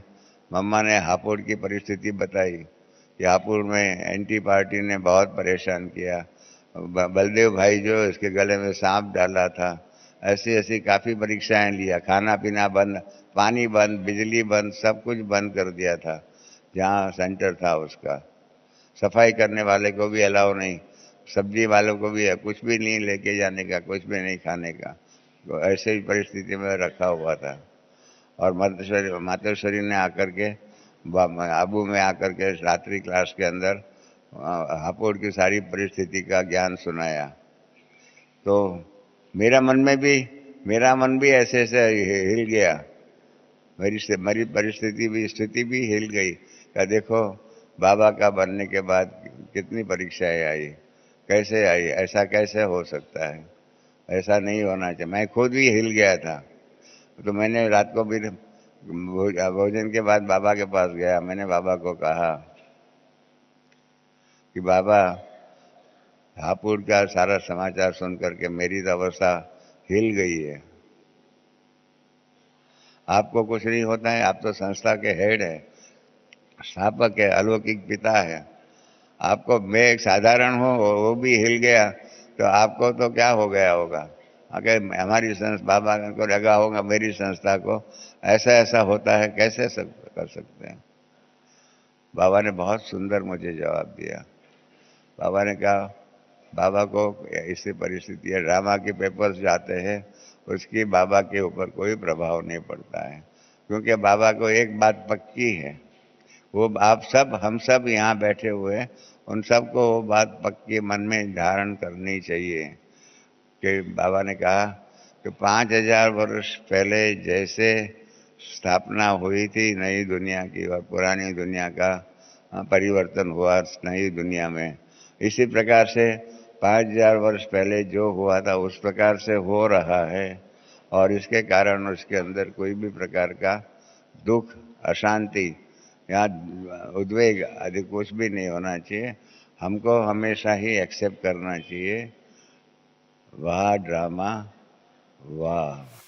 मम्मा ने हापुड़ की परिस्थिति बताई कि हापुड़ में एंटी पार्टी ने बहुत परेशान किया, बलदेव भाई जो इसके गले में सांप डाला था, ऐसी ऐसी काफ़ी परीक्षाएं लिया, खाना पीना बंद, पानी बंद, बिजली बंद, सब कुछ बंद कर दिया था जहाँ सेंटर था उसका। सफाई करने वाले को भी अलाउ नहीं, सब्जी वालों को भी है, कुछ भी नहीं लेके जाने का, कुछ भी नहीं खाने का। तो ऐसे ही परिस्थिति में रखा हुआ था। और मातेश्वरी ने आकर के आबू में आकर के रात्रि क्लास के अंदर हापुड़ की सारी परिस्थिति का ज्ञान सुनाया। तो मेरा मन भी ऐसे ऐसे हिल गया, मेरी परिस्थिति स्थिति भी हिल गई। क्या देखो बाबा का बनने के बाद कितनी परीक्षाएं आई, कैसे आई, ऐसा कैसे हो सकता है, ऐसा नहीं होना चाहिए। मैं खुद भी हिल गया था। तो मैंने रात को भी भोजन के बाद बाबा के पास गया। मैंने बाबा को कहा कि बाबा, हापुड़ का सारा समाचार सुन करके मेरी तो अवस्था हिल गई है। आपको कुछ नहीं होता है, आप तो संस्था के हेड है, स्थापक है, अलौकिक पिता है। आपको, मैं एक साधारण हूँ, वो भी हिल गया तो आपको तो क्या हो गया होगा। अगर हमारी संस्था, बाबा को लगा होगा मेरी संस्था को ऐसा ऐसा होता है, कैसे कर सकते हैं। बाबा ने बहुत सुंदर मुझे जवाब दिया। बाबा ने कहा, बाबा को ऐसी परिस्थिति है, ड्रामा के पेपर्स जाते हैं, उसकी बाबा के ऊपर कोई प्रभाव नहीं पड़ता है, क्योंकि बाबा को एक बात पक्की है, वो आप सब, हम सब यहाँ बैठे हुए, उन सबको वो बात पक्की मन में धारण करनी चाहिए कि बाबा ने कहा कि 5000 वर्ष पहले जैसे स्थापना हुई थी नई दुनिया की और पुरानी दुनिया का परिवर्तन हुआ नई दुनिया में। इसी प्रकार से 5000 वर्ष पहले जो हुआ था उस प्रकार से हो रहा है और इसके कारण उसके अंदर कोई भी प्रकार का दुख, अशांति या उद्वेग आदि कुछ भी नहीं होना चाहिए। हमको हमेशा ही एक्सेप्ट करना चाहिए। वाह ड्रामा, वाह।